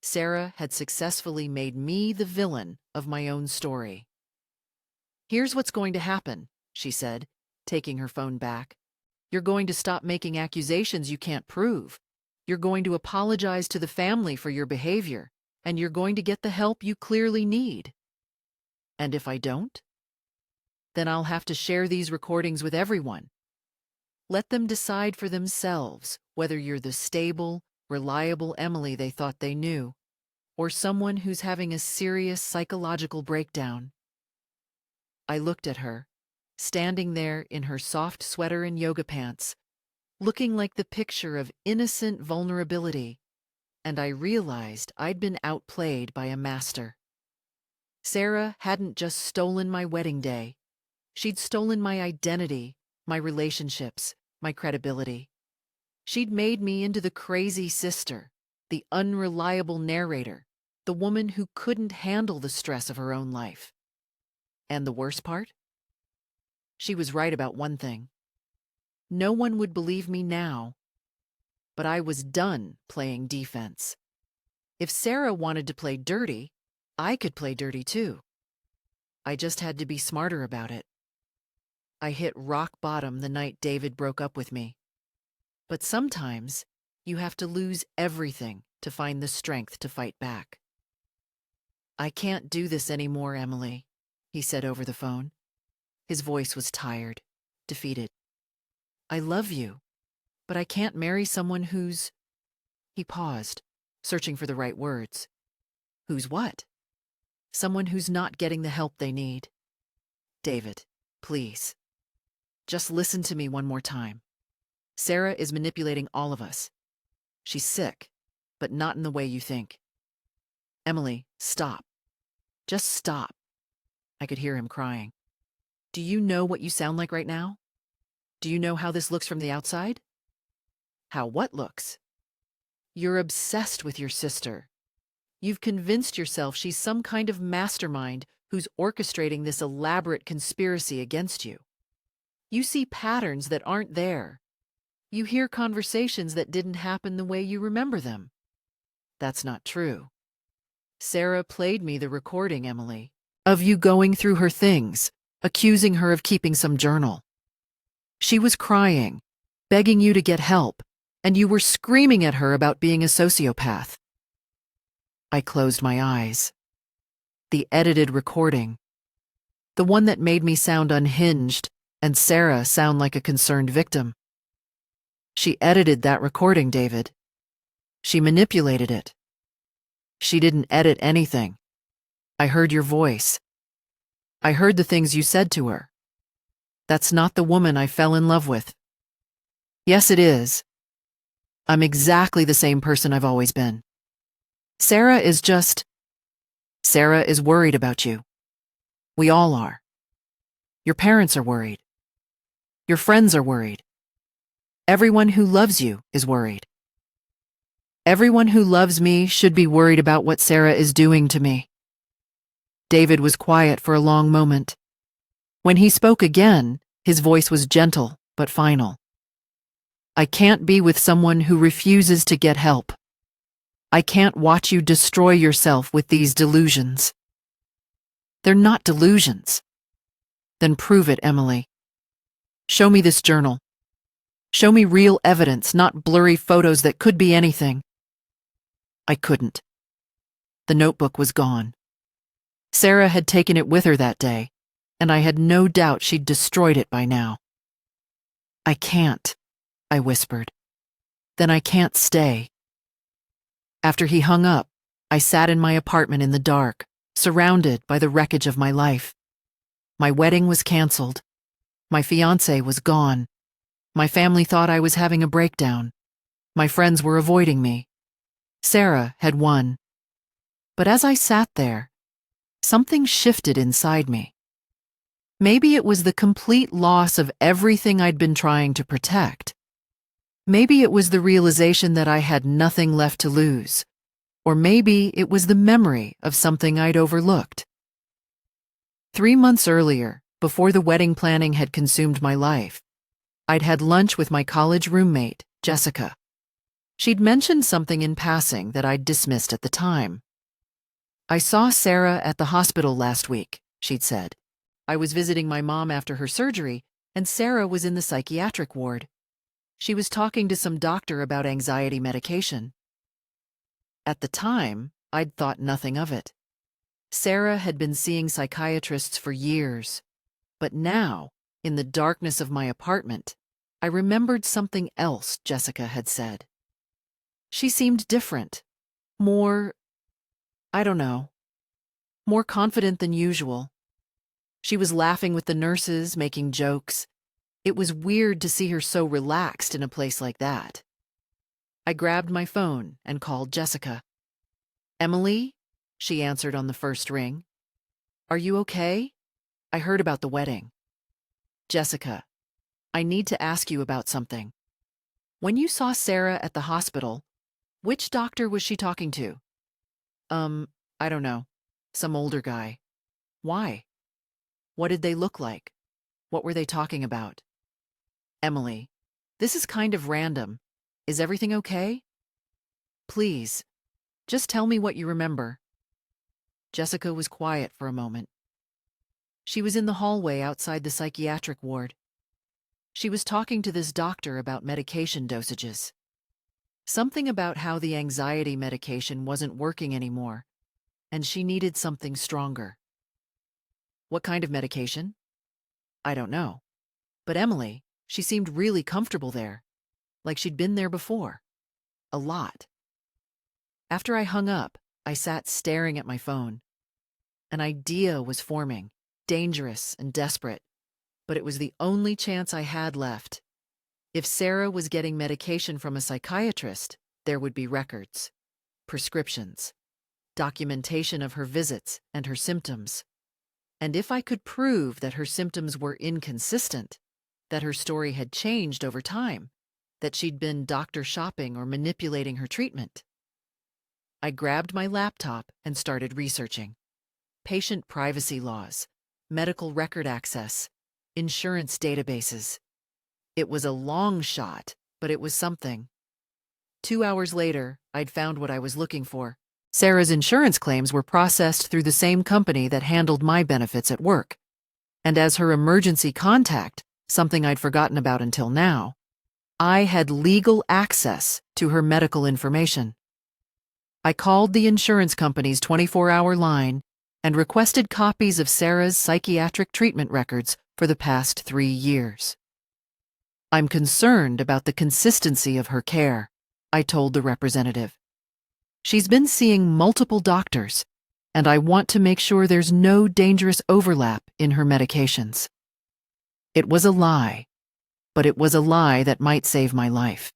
S1: Sarah had successfully made me the villain of my own story. "Here's what's going to happen," she said, taking her phone back. "You're going to stop making accusations you can't prove. You're going to apologize to the family for your behavior, and you're going to get the help you clearly need. And if I don't? Then I'll have to share these recordings with everyone. Let them decide for themselves whether you're the stable, reliable Emily they thought they knew, or someone who's having a serious psychological breakdown." I looked at her, standing there in her soft sweater and yoga pants, looking like the picture of innocent vulnerability, and I realized I'd been outplayed by a master. Sarah hadn't just stolen my wedding day. She'd stolen my identity, my relationships, my credibility. She'd made me into the crazy sister, the unreliable narrator, the woman who couldn't handle the stress of her own life. And the worst part? She was right about one thing. No one would believe me now, but I was done playing defense. If Sarah wanted to play dirty, I could play dirty too. I just had to be smarter about it. I hit rock bottom the night David broke up with me. But sometimes you have to lose everything to find the strength to fight back. "I can't do this anymore, Emily," he said over the phone. His voice was tired, defeated. "I love you, but I can't marry someone who's—" He paused, searching for the right words. "Who's what?" "Someone who's not getting the help they need." "David, please. Just listen to me one more time. Sarah is manipulating all of us. She's sick, but not in the way you think. Emily, stop. Just stop." I could hear him crying. "Do you know what you sound like right now? Do you know how this looks from the outside?" "How what looks?" "You're obsessed with your sister. You've convinced yourself she's some kind of mastermind who's orchestrating this elaborate conspiracy against you. You see patterns that aren't there. You hear conversations that didn't happen the way you remember them. That's not true. Sarah played me the recording, Emily, of you going through her things, accusing her of keeping some journal. She was crying, begging you to get help, and you were screaming at her about being a sociopath." I closed my eyes. The edited recording. The one that made me sound unhinged and Sarah sound like a concerned victim. She edited that recording, David. She manipulated it. She didn't edit anything. I heard your voice. I heard the things you said to her. That's not the woman I fell in love with. Yes, it is. I'm exactly the same person I've always been. Sarah is worried about you. We all are. Your parents are worried. Your friends are worried. Everyone who loves you is worried. Everyone who loves me should be worried about what Sarah is doing to me." David was quiet for a long moment. When he spoke again, his voice was gentle but final. "I can't be with someone who refuses to get help. I can't watch you destroy yourself with these delusions." "They're not delusions." "Then prove it, Emily. Show me this journal. Show me real evidence, not blurry photos that could be anything." I couldn't. The notebook was gone. Sarah had taken it with her that day, and I had no doubt she'd destroyed it by now. "I can't," I whispered. "Then I can't stay." After he hung up, I sat in my apartment in the dark, surrounded by the wreckage of my life. My wedding was canceled. My fiancé was gone. My family thought I was having a breakdown. My friends were avoiding me. Sarah had won. But as I sat there, something shifted inside me. Maybe it was the complete loss of everything I'd been trying to protect. Maybe it was the realization that I had nothing left to lose. Or maybe it was the memory of something I'd overlooked. 3 months earlier, before the wedding planning had consumed my life, I'd had lunch with my college roommate, Jessica. She'd mentioned something in passing that I'd dismissed at the time. "I saw Sarah at the hospital last week," she'd said. "I was visiting my mom after her surgery, and Sarah was in the psychiatric ward. She was talking to some doctor about anxiety medication." At the time, I'd thought nothing of it. Sarah had been seeing psychiatrists for years. But now, in the darkness of my apartment, I remembered something else Jessica had said. She seemed different. More, I don't know, more confident than usual. She was laughing with the nurses, making jokes. It was weird to see her so relaxed in a place like that. I grabbed my phone and called Jessica. "Emily?" she answered on the first ring. "Are you okay? I heard about the wedding." "Jessica, I need to ask you about something. When you saw Sarah at the hospital, which doctor was she talking to?" I don't know. Some older guy." "Why? What did they look like? What were they talking about?" "Emily, this is kind of random. Is everything okay? Please, just tell me what you remember." Jessica was quiet for a moment. She was in the hallway outside the psychiatric ward. She was talking to this doctor about medication dosages. Something about how the anxiety medication wasn't working anymore, and she needed something stronger. "What kind of medication?" "I don't know. But Emily, she seemed really comfortable there, like she'd been there before. A lot." After I hung up, I sat staring at my phone. An idea was forming, dangerous and desperate, but it was the only chance I had left. If Sarah was getting medication from a psychiatrist, there would be records, prescriptions, documentation of her visits and her symptoms. And if I could prove that her symptoms were inconsistent, that her story had changed over time, that she'd been doctor shopping or manipulating her treatment. I grabbed my laptop and started researching. Patient privacy laws, medical record access, insurance databases. It was a long shot, but it was something. 2 hours later, I'd found what I was looking for. Sarah's insurance claims were processed through the same company that handled my benefits at work. And as her emergency contact, something I'd forgotten about until now, I had legal access to her medical information. I called the insurance company's 24-hour line and requested copies of Sarah's psychiatric treatment records for the past 3 years. "I'm concerned about the consistency of her care," I told the representative. "She's been seeing multiple doctors, and I want to make sure there's no dangerous overlap in her medications." It was a lie, but it was a lie that might save my life.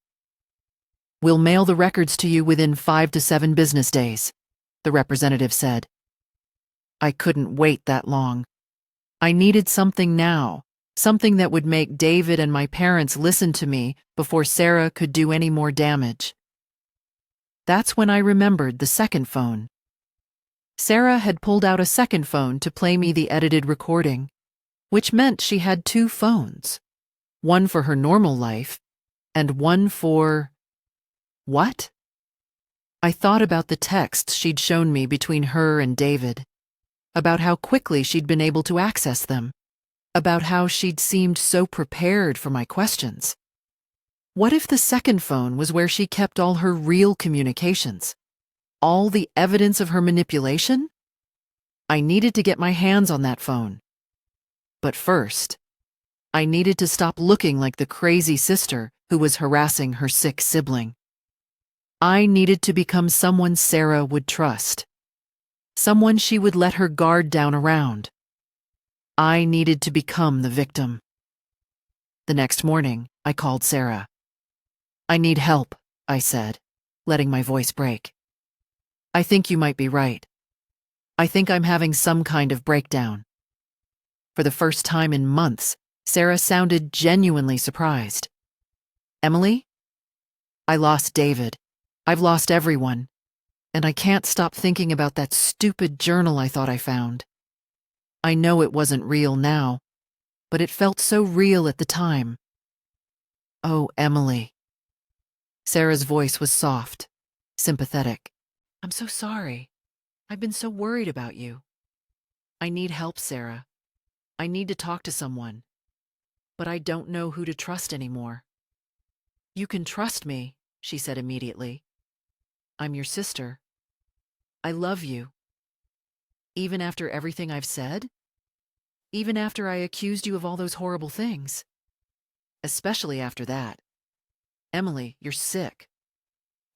S1: "We'll mail the records to you within 5 to 7 business days," the representative said. I couldn't wait that long. I needed something now, something that would make David and my parents listen to me before Sarah could do any more damage. That's when I remembered the second phone. Sarah had pulled out a second phone to play me the edited recording, which meant she had 2 phones. One for her normal life, and one for... What? I thought about the texts she'd shown me between her and David, about how quickly she'd been able to access them, about how she'd seemed so prepared for my questions. What if the second phone was where she kept all her real communications, all the evidence of her manipulation? I needed to get my hands on that phone. But first, I needed to stop looking like the crazy sister who was harassing her sick sibling. I needed to become someone Sarah would trust, someone she would let her guard down around. I needed to become the victim. The next morning, I called Sarah. "I need help," I said, letting my voice break. "I think you might be right. I think I'm having some kind of breakdown." For the first time in months, Sarah sounded genuinely surprised. "Emily? I lost David. I've lost everyone. And I can't stop thinking about that stupid journal I thought I found. I know it wasn't real now, but it felt so real at the time." "Oh, Emily." Sarah's voice was soft, sympathetic. "I'm so sorry. I've been so worried about you. I need help, Sarah. I need to talk to someone. But I don't know who to trust anymore." "You can trust me," she said immediately. "I'm your sister. I love you. Even after everything I've said? Even after I accused you of all those horrible things? Especially after that. Emily, you're sick.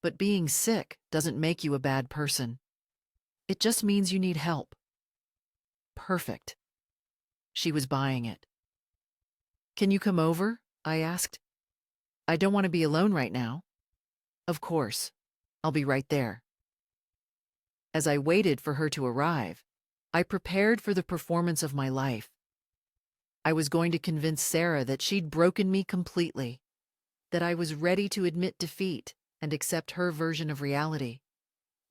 S1: But being sick doesn't make you a bad person. It just means you need help." Perfect. she was buying it. "Can you come over?" I asked. "I don't want to be alone right now." "Of course. I'll be right there." As I waited for her to arrive, I prepared for the performance of my life. I was going to convince Sarah that she'd broken me completely, that I was ready to admit defeat and accept her version of reality.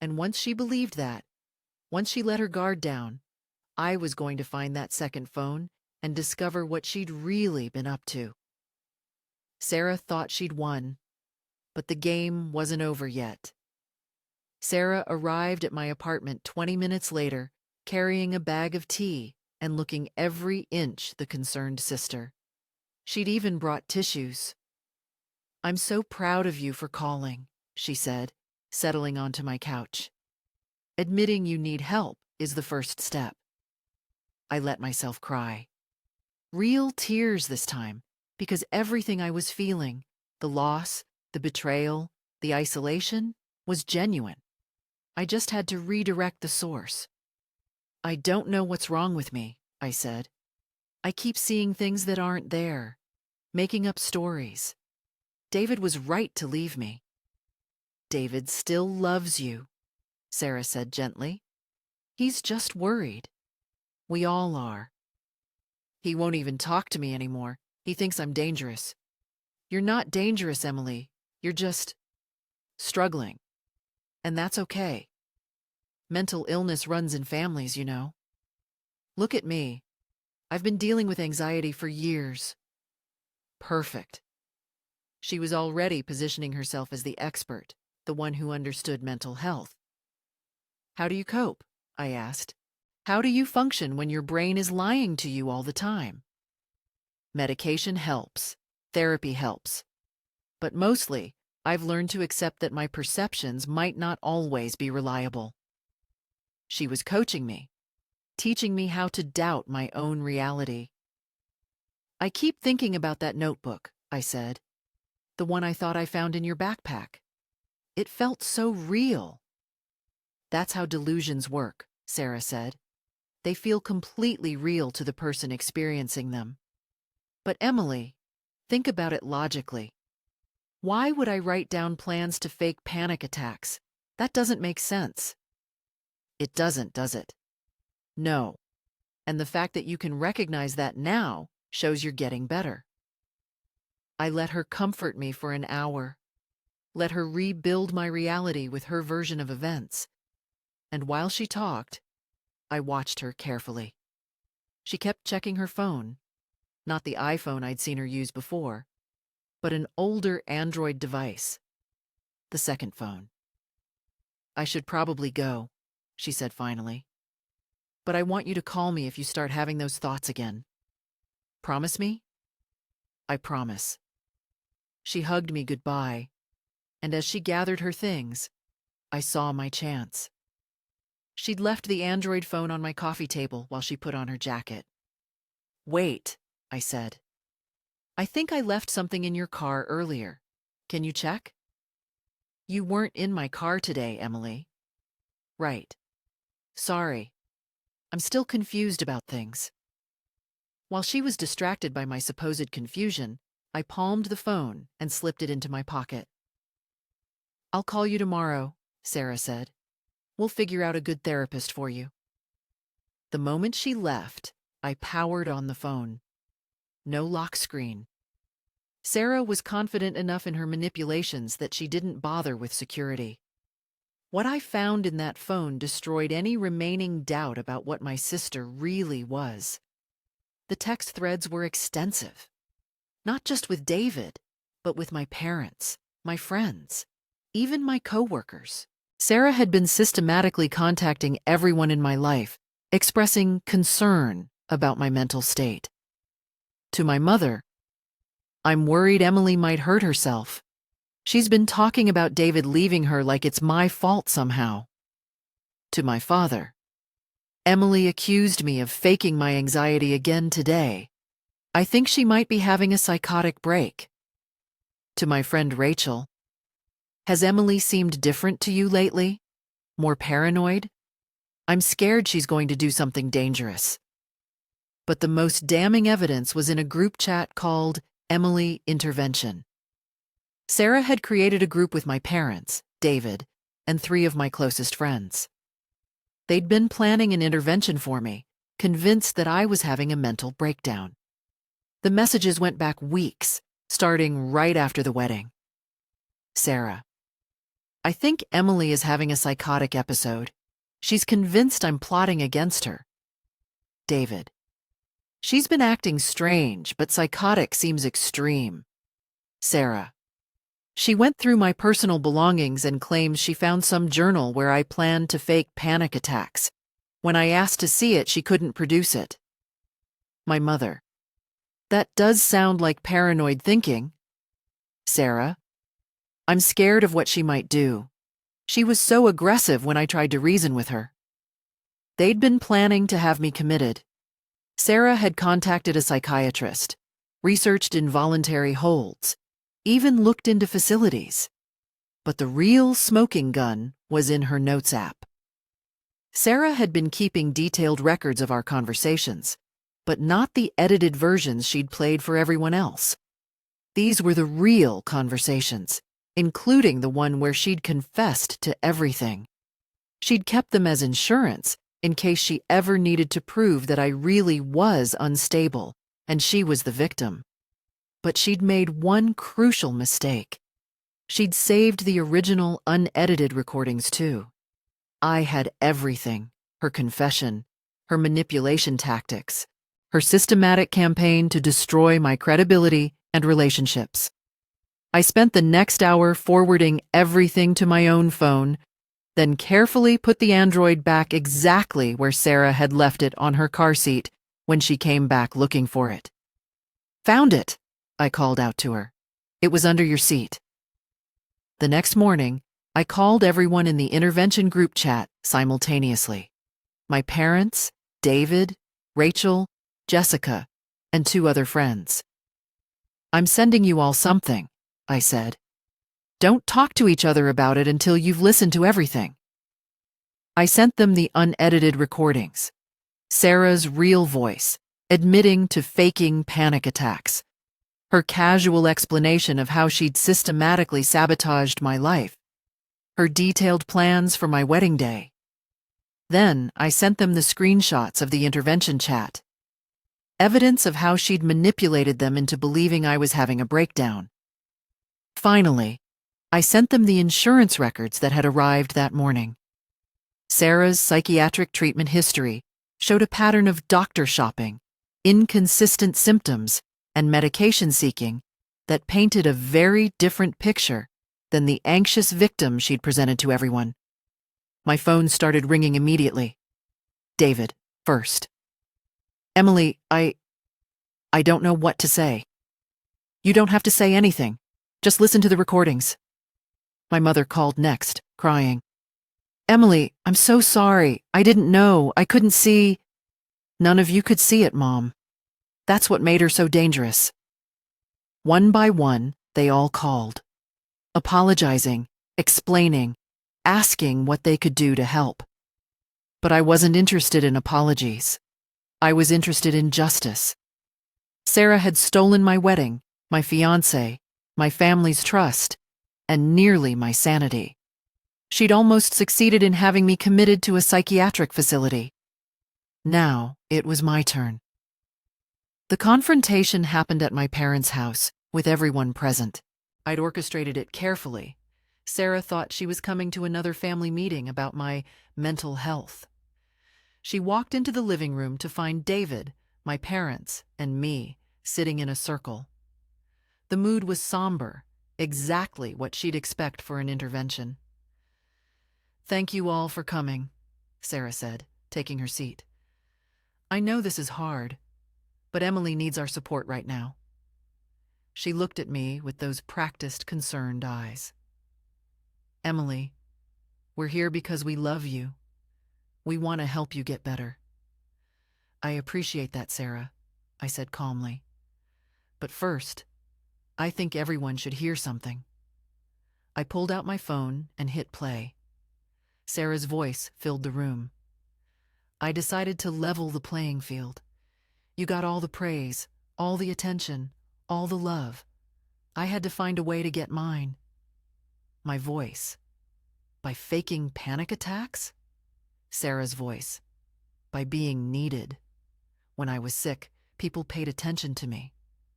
S1: And once she believed that, once she let her guard down, I was going to find that second phone and discover what she'd really been up to. Sarah thought she'd won, but the game wasn't over yet. Sarah arrived at my apartment 20 minutes later, carrying a bag of tea and looking every inch the concerned sister. She'd even brought tissues. "I'm so proud of you for calling," she said, settling onto my couch. "Admitting you need help is the first step." I let myself cry. Real tears this time, because everything I was feeling, the loss, the betrayal, the isolation, was genuine. I just had to redirect the source. "I don't know what's wrong with me," I said. "I keep seeing things that aren't there, making up stories. David was right to leave me." "David still loves you," Sarah said gently. "He's just worried. We all are. He won't even talk to me anymore. He thinks I'm dangerous." "You're not dangerous, Emily. You're just struggling. And that's okay. Mental illness runs in families, you know. Look at me. I've been dealing with anxiety for years." Perfect. She was already positioning herself as the expert, the one who understood mental health. "How do you cope?" I asked. "How do you function when your brain is lying to you all the time?" "Medication helps. Therapy helps. But mostly, I've learned to accept that my perceptions might not always be reliable." She was coaching me, teaching me how to doubt my own reality. "I keep thinking about that notebook," I said. "The one I thought I found in your backpack. It felt so real." "That's how delusions work," Sarah said. "They feel completely real to the person experiencing them." "But Emily, think about it logically. Why would I write down plans to fake panic attacks? That doesn't make sense." "It doesn't, does it?" "No. And the fact that you can recognize that now shows you're getting better." I let her comfort me for an hour, let her rebuild my reality with her version of events. And while she talked, I watched her carefully. She kept checking her phone, not the iPhone I'd seen her use before, but an older Android device, the second phone. "I should probably go," she said finally. "But I want you to call me if you start having those thoughts again. Promise me?" "I promise." She hugged me goodbye, and as she gathered her things, I saw my chance. She'd left the Android phone on my coffee table while she put on her jacket. "Wait," I said. "I think I left something in your car earlier. Can you check?" "You weren't in my car today, Emily." "Right. Sorry. I'm still confused about things." While she was distracted by my supposed confusion, I palmed the phone and slipped it into my pocket. "I'll call you tomorrow," Sarah said. "We'll figure out a good therapist for you." The moment she left, I powered on the phone. No lock screen. Sarah was confident enough in her manipulations that she didn't bother with security. What I found in that phone destroyed any remaining doubt about what my sister really was. The text threads were extensive. Not just with David, but with my parents, my friends, even my coworkers. Sarah had been systematically contacting everyone in my life, expressing concern about my mental state. To my mother, "I'm worried Emily might hurt herself. She's been talking about David leaving her like it's my fault somehow." To my father, "Emily accused me of faking my anxiety again today. I think she might be having a psychotic break." To my friend Rachel, "Has Emily seemed different to you lately? More paranoid? I'm scared she's going to do something dangerous." But the most damning evidence was in a group chat called Emily Intervention. Sarah had created a group with my parents, David, and 3 of my closest friends. They'd been planning an intervention for me, convinced that I was having a mental breakdown. The messages went back weeks, starting right after the wedding. Sarah: I think Emily is having a psychotic episode. She's convinced I'm plotting against her. David: She's been acting strange, but psychotic seems extreme. Sarah: She went through my personal belongings and claims she found some journal where I planned to fake panic attacks. When I asked to see it, she couldn't produce it. My mother: That does sound like paranoid thinking. Sarah: I'm scared of what she might do. She was so aggressive when I tried to reason with her. They'd been planning to have me committed. Sarah had contacted a psychiatrist, researched involuntary holds, even looked into facilities. But the real smoking gun was in her notes app. Sarah had been keeping detailed records of our conversations, but not the edited versions she'd played for everyone else. These were the real conversations, including the one where she'd confessed to everything. She'd kept them as insurance in case she ever needed to prove that I really was unstable and she was the victim. But she'd made one crucial mistake. She'd saved the original unedited recordings too. I had everything: her confession, her manipulation tactics, her systematic campaign to destroy my credibility and relationships. I spent the next hour forwarding everything to my own phone, then carefully put the Android back exactly where Sarah had left it on her car seat when she came back looking for it. "Found it," I called out to her. "It was under your seat." The next morning, I called everyone in the intervention group chat simultaneously: my parents, David, Rachel, Jessica, and 2 other friends. "I'm sending you all something," I said. "Don't talk to each other about it until you've listened to everything." I sent them the unedited recordings, Sarah's real voice, admitting to faking panic attacks, her casual explanation of how she'd systematically sabotaged my life, her detailed plans for my wedding day. Then I sent them the screenshots of the intervention chat, evidence of how she'd manipulated them into believing I was having a breakdown. Finally, I sent them the insurance records that had arrived that morning. Sarah's psychiatric treatment history showed a pattern of doctor shopping, inconsistent symptoms, and medication seeking that painted a very different picture than the anxious victim she'd presented to everyone. My phone started ringing immediately. David, first. "Emily, I don't know what to say." "You don't have to say anything. Just listen to the recordings." My mother called next, crying. "Emily, I'm so sorry. I didn't know. I couldn't see." "None of you could see it, Mom. That's what made her so dangerous." One by one, they all called, apologizing, explaining, asking what they could do to help. But I wasn't interested in apologies. I was interested in justice. Sarah had stolen my wedding, my fiancé, my family's trust, and nearly my sanity. She'd almost succeeded in having me committed to a psychiatric facility. Now it was my turn. The confrontation happened at my parents' house, with everyone present. I'd orchestrated it carefully. Sarah thought she was coming to another family meeting about my mental health. She walked into the living room to find David, my parents, and me sitting in a circle. The mood was somber, exactly what she'd expect for an intervention. "Thank you all for coming," Sarah said, taking her seat. "I know this is hard, but Emily needs our support right now." She looked at me with those practiced, concerned eyes. "Emily, we're here because we love you. We want to help you get better." "I appreciate that, Sarah," I said calmly. "But first, I think everyone should hear something." I pulled out my phone and hit play. Sarah's voice filled the room. I decided to level the playing field. You got all the praise, all the attention, all the love. I had to find a way to get mine. My voice. By faking panic attacks? Sarah's voice. By being needed. When I was sick, people paid attention to me.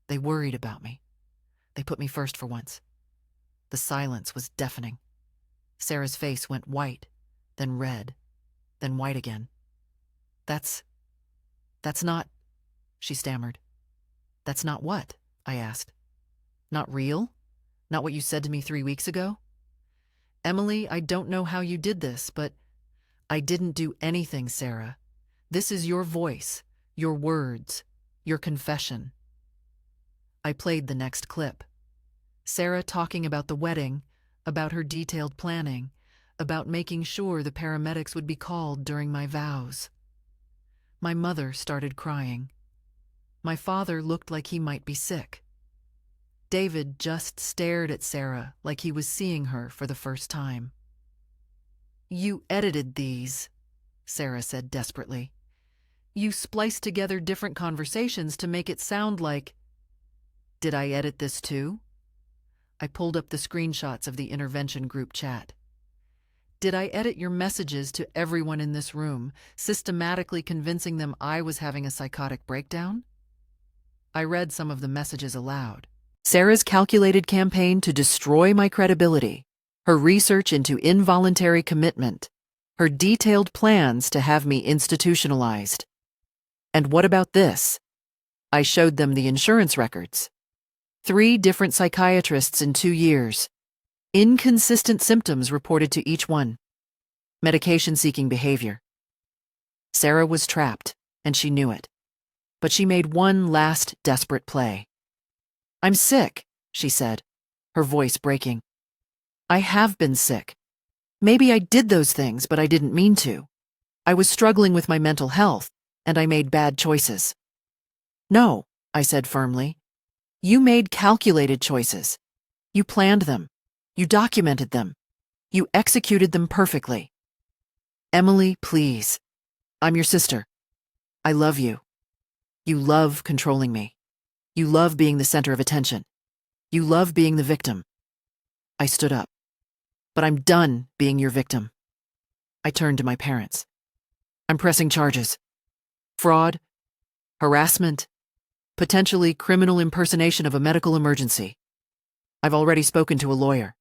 S1: They worried about me. They put me first for once. The silence was deafening. Sarah's face went white, then red, then white again. That's not, she stammered. That's not what? I asked. Not real? Not what you said to me 3 weeks ago? Emily, I don't know how you did this, but I didn't do anything, Sarah. This is your voice, your words, your confession. I played the next clip. Sarah talking about the wedding, about her detailed planning, about making sure the paramedics would be called during my vows. My mother started crying. My father looked like he might be sick. David just stared at Sarah like he was seeing her for the first time. You edited these, Sarah said desperately. You spliced together different conversations to make it sound like... Did I edit this too? I pulled up the screenshots of the intervention group chat. Did I edit your messages to everyone in this room, systematically convincing them I was having a psychotic breakdown? I read some of the messages aloud. Sarah's calculated campaign to destroy my credibility, her research into involuntary commitment, her detailed plans to have me institutionalized. And what about this? I showed them the insurance records. 3 different psychiatrists in 2 years. Inconsistent symptoms reported to each one. Medication-seeking behavior. Sarah was trapped, and she knew it. But she made one last desperate play. I'm sick, she said, her voice breaking. I have been sick. Maybe I did those things, but I didn't mean to. I was struggling with my mental health, and I made bad choices. No, I said firmly. You made calculated choices. You planned them. You documented them. You executed them perfectly. Emily, please. I'm your sister. I love you. You love controlling me. You love being the center of attention. You love being the victim. I stood up. But I'm done being your victim. I turned to my parents. I'm pressing charges. Fraud, harassment, potentially criminal impersonation of a medical emergency. I've already spoken to a lawyer.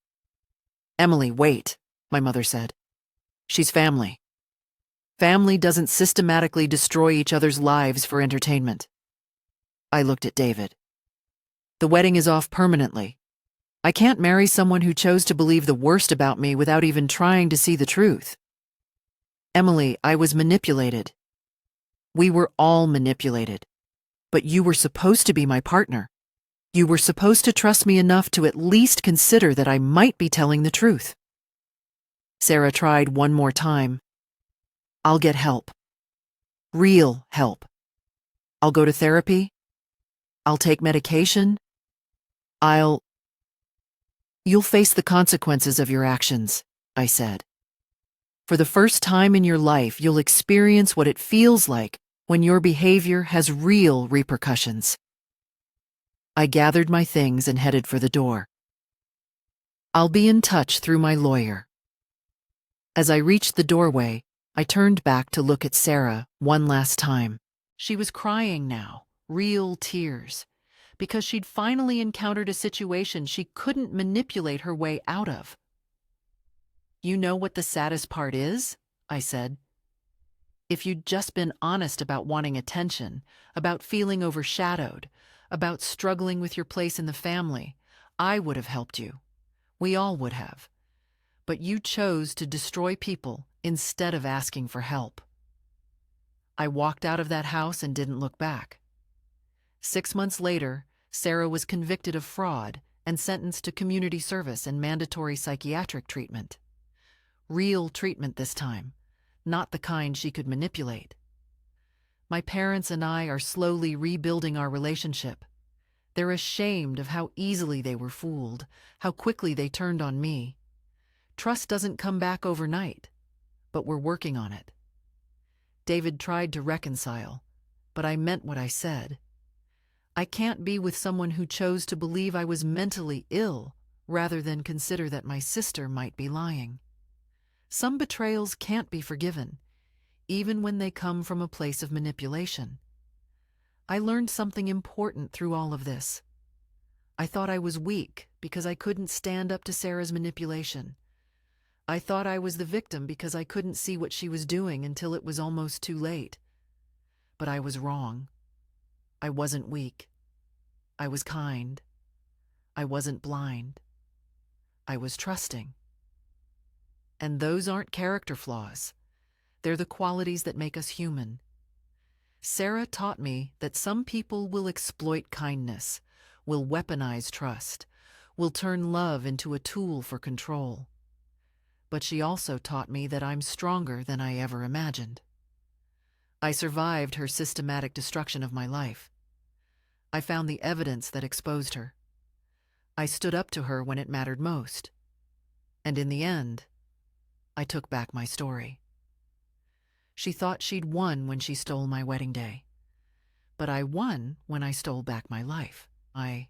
S1: Emily, wait, my mother said. She's family. Family doesn't systematically destroy each other's lives for entertainment. I looked at David. The wedding is off permanently. I can't marry someone who chose to believe the worst about me without even trying to see the truth. Emily, I was manipulated. We were all manipulated. But you were supposed to be my partner. You were supposed to trust me enough to at least consider that I might be telling the truth. Sarah tried one more time. I'll get help. Real help. I'll go to therapy. I'll take medication. You'll face the consequences of your actions, I said. For the first time in your life, you'll experience what it feels like when your behavior has real repercussions. I gathered my things and headed for the door. I'll be in touch through my lawyer. As I reached the doorway, I turned back to look at Sarah one last time. She was crying now, real tears, because she'd finally encountered a situation she couldn't manipulate her way out of. You know what the saddest part is? I said. If you'd just been honest about wanting attention, about feeling overshadowed, about struggling with your place in the family, I would have helped you. We all would have. But you chose to destroy people instead of asking for help. I walked out of that house and didn't look back. 6 months later, Sarah was convicted of fraud and sentenced to community service and mandatory psychiatric treatment. Real treatment this time, not the kind she could manipulate. My parents and I are slowly rebuilding our relationship. They're ashamed of how easily they were fooled, how quickly they turned on me. Trust doesn't come back overnight, but we're working on it. David tried to reconcile, but I meant what I said. I can't be with someone who chose to believe I was mentally ill rather than consider that my sister might be lying. Some betrayals can't be forgiven, even when they come from a place of manipulation. I learned something important through all of this. I thought I was weak because I couldn't stand up to Sarah's manipulation. I thought I was the victim because I couldn't see what she was doing until it was almost too late. But I was wrong. I wasn't weak. I was kind. I wasn't blind. I was trusting. And those aren't character flaws. They're the qualities that make us human. Sarah taught me that some people will exploit kindness, will weaponize trust, will turn love into a tool for control. But she also taught me that I'm stronger than I ever imagined. I survived her systematic destruction of my life. I found the evidence that exposed her. I stood up to her when it mattered most. And in the end, I took back my story. She thought she'd won when she stole my wedding day. But I won when I stole back my life. I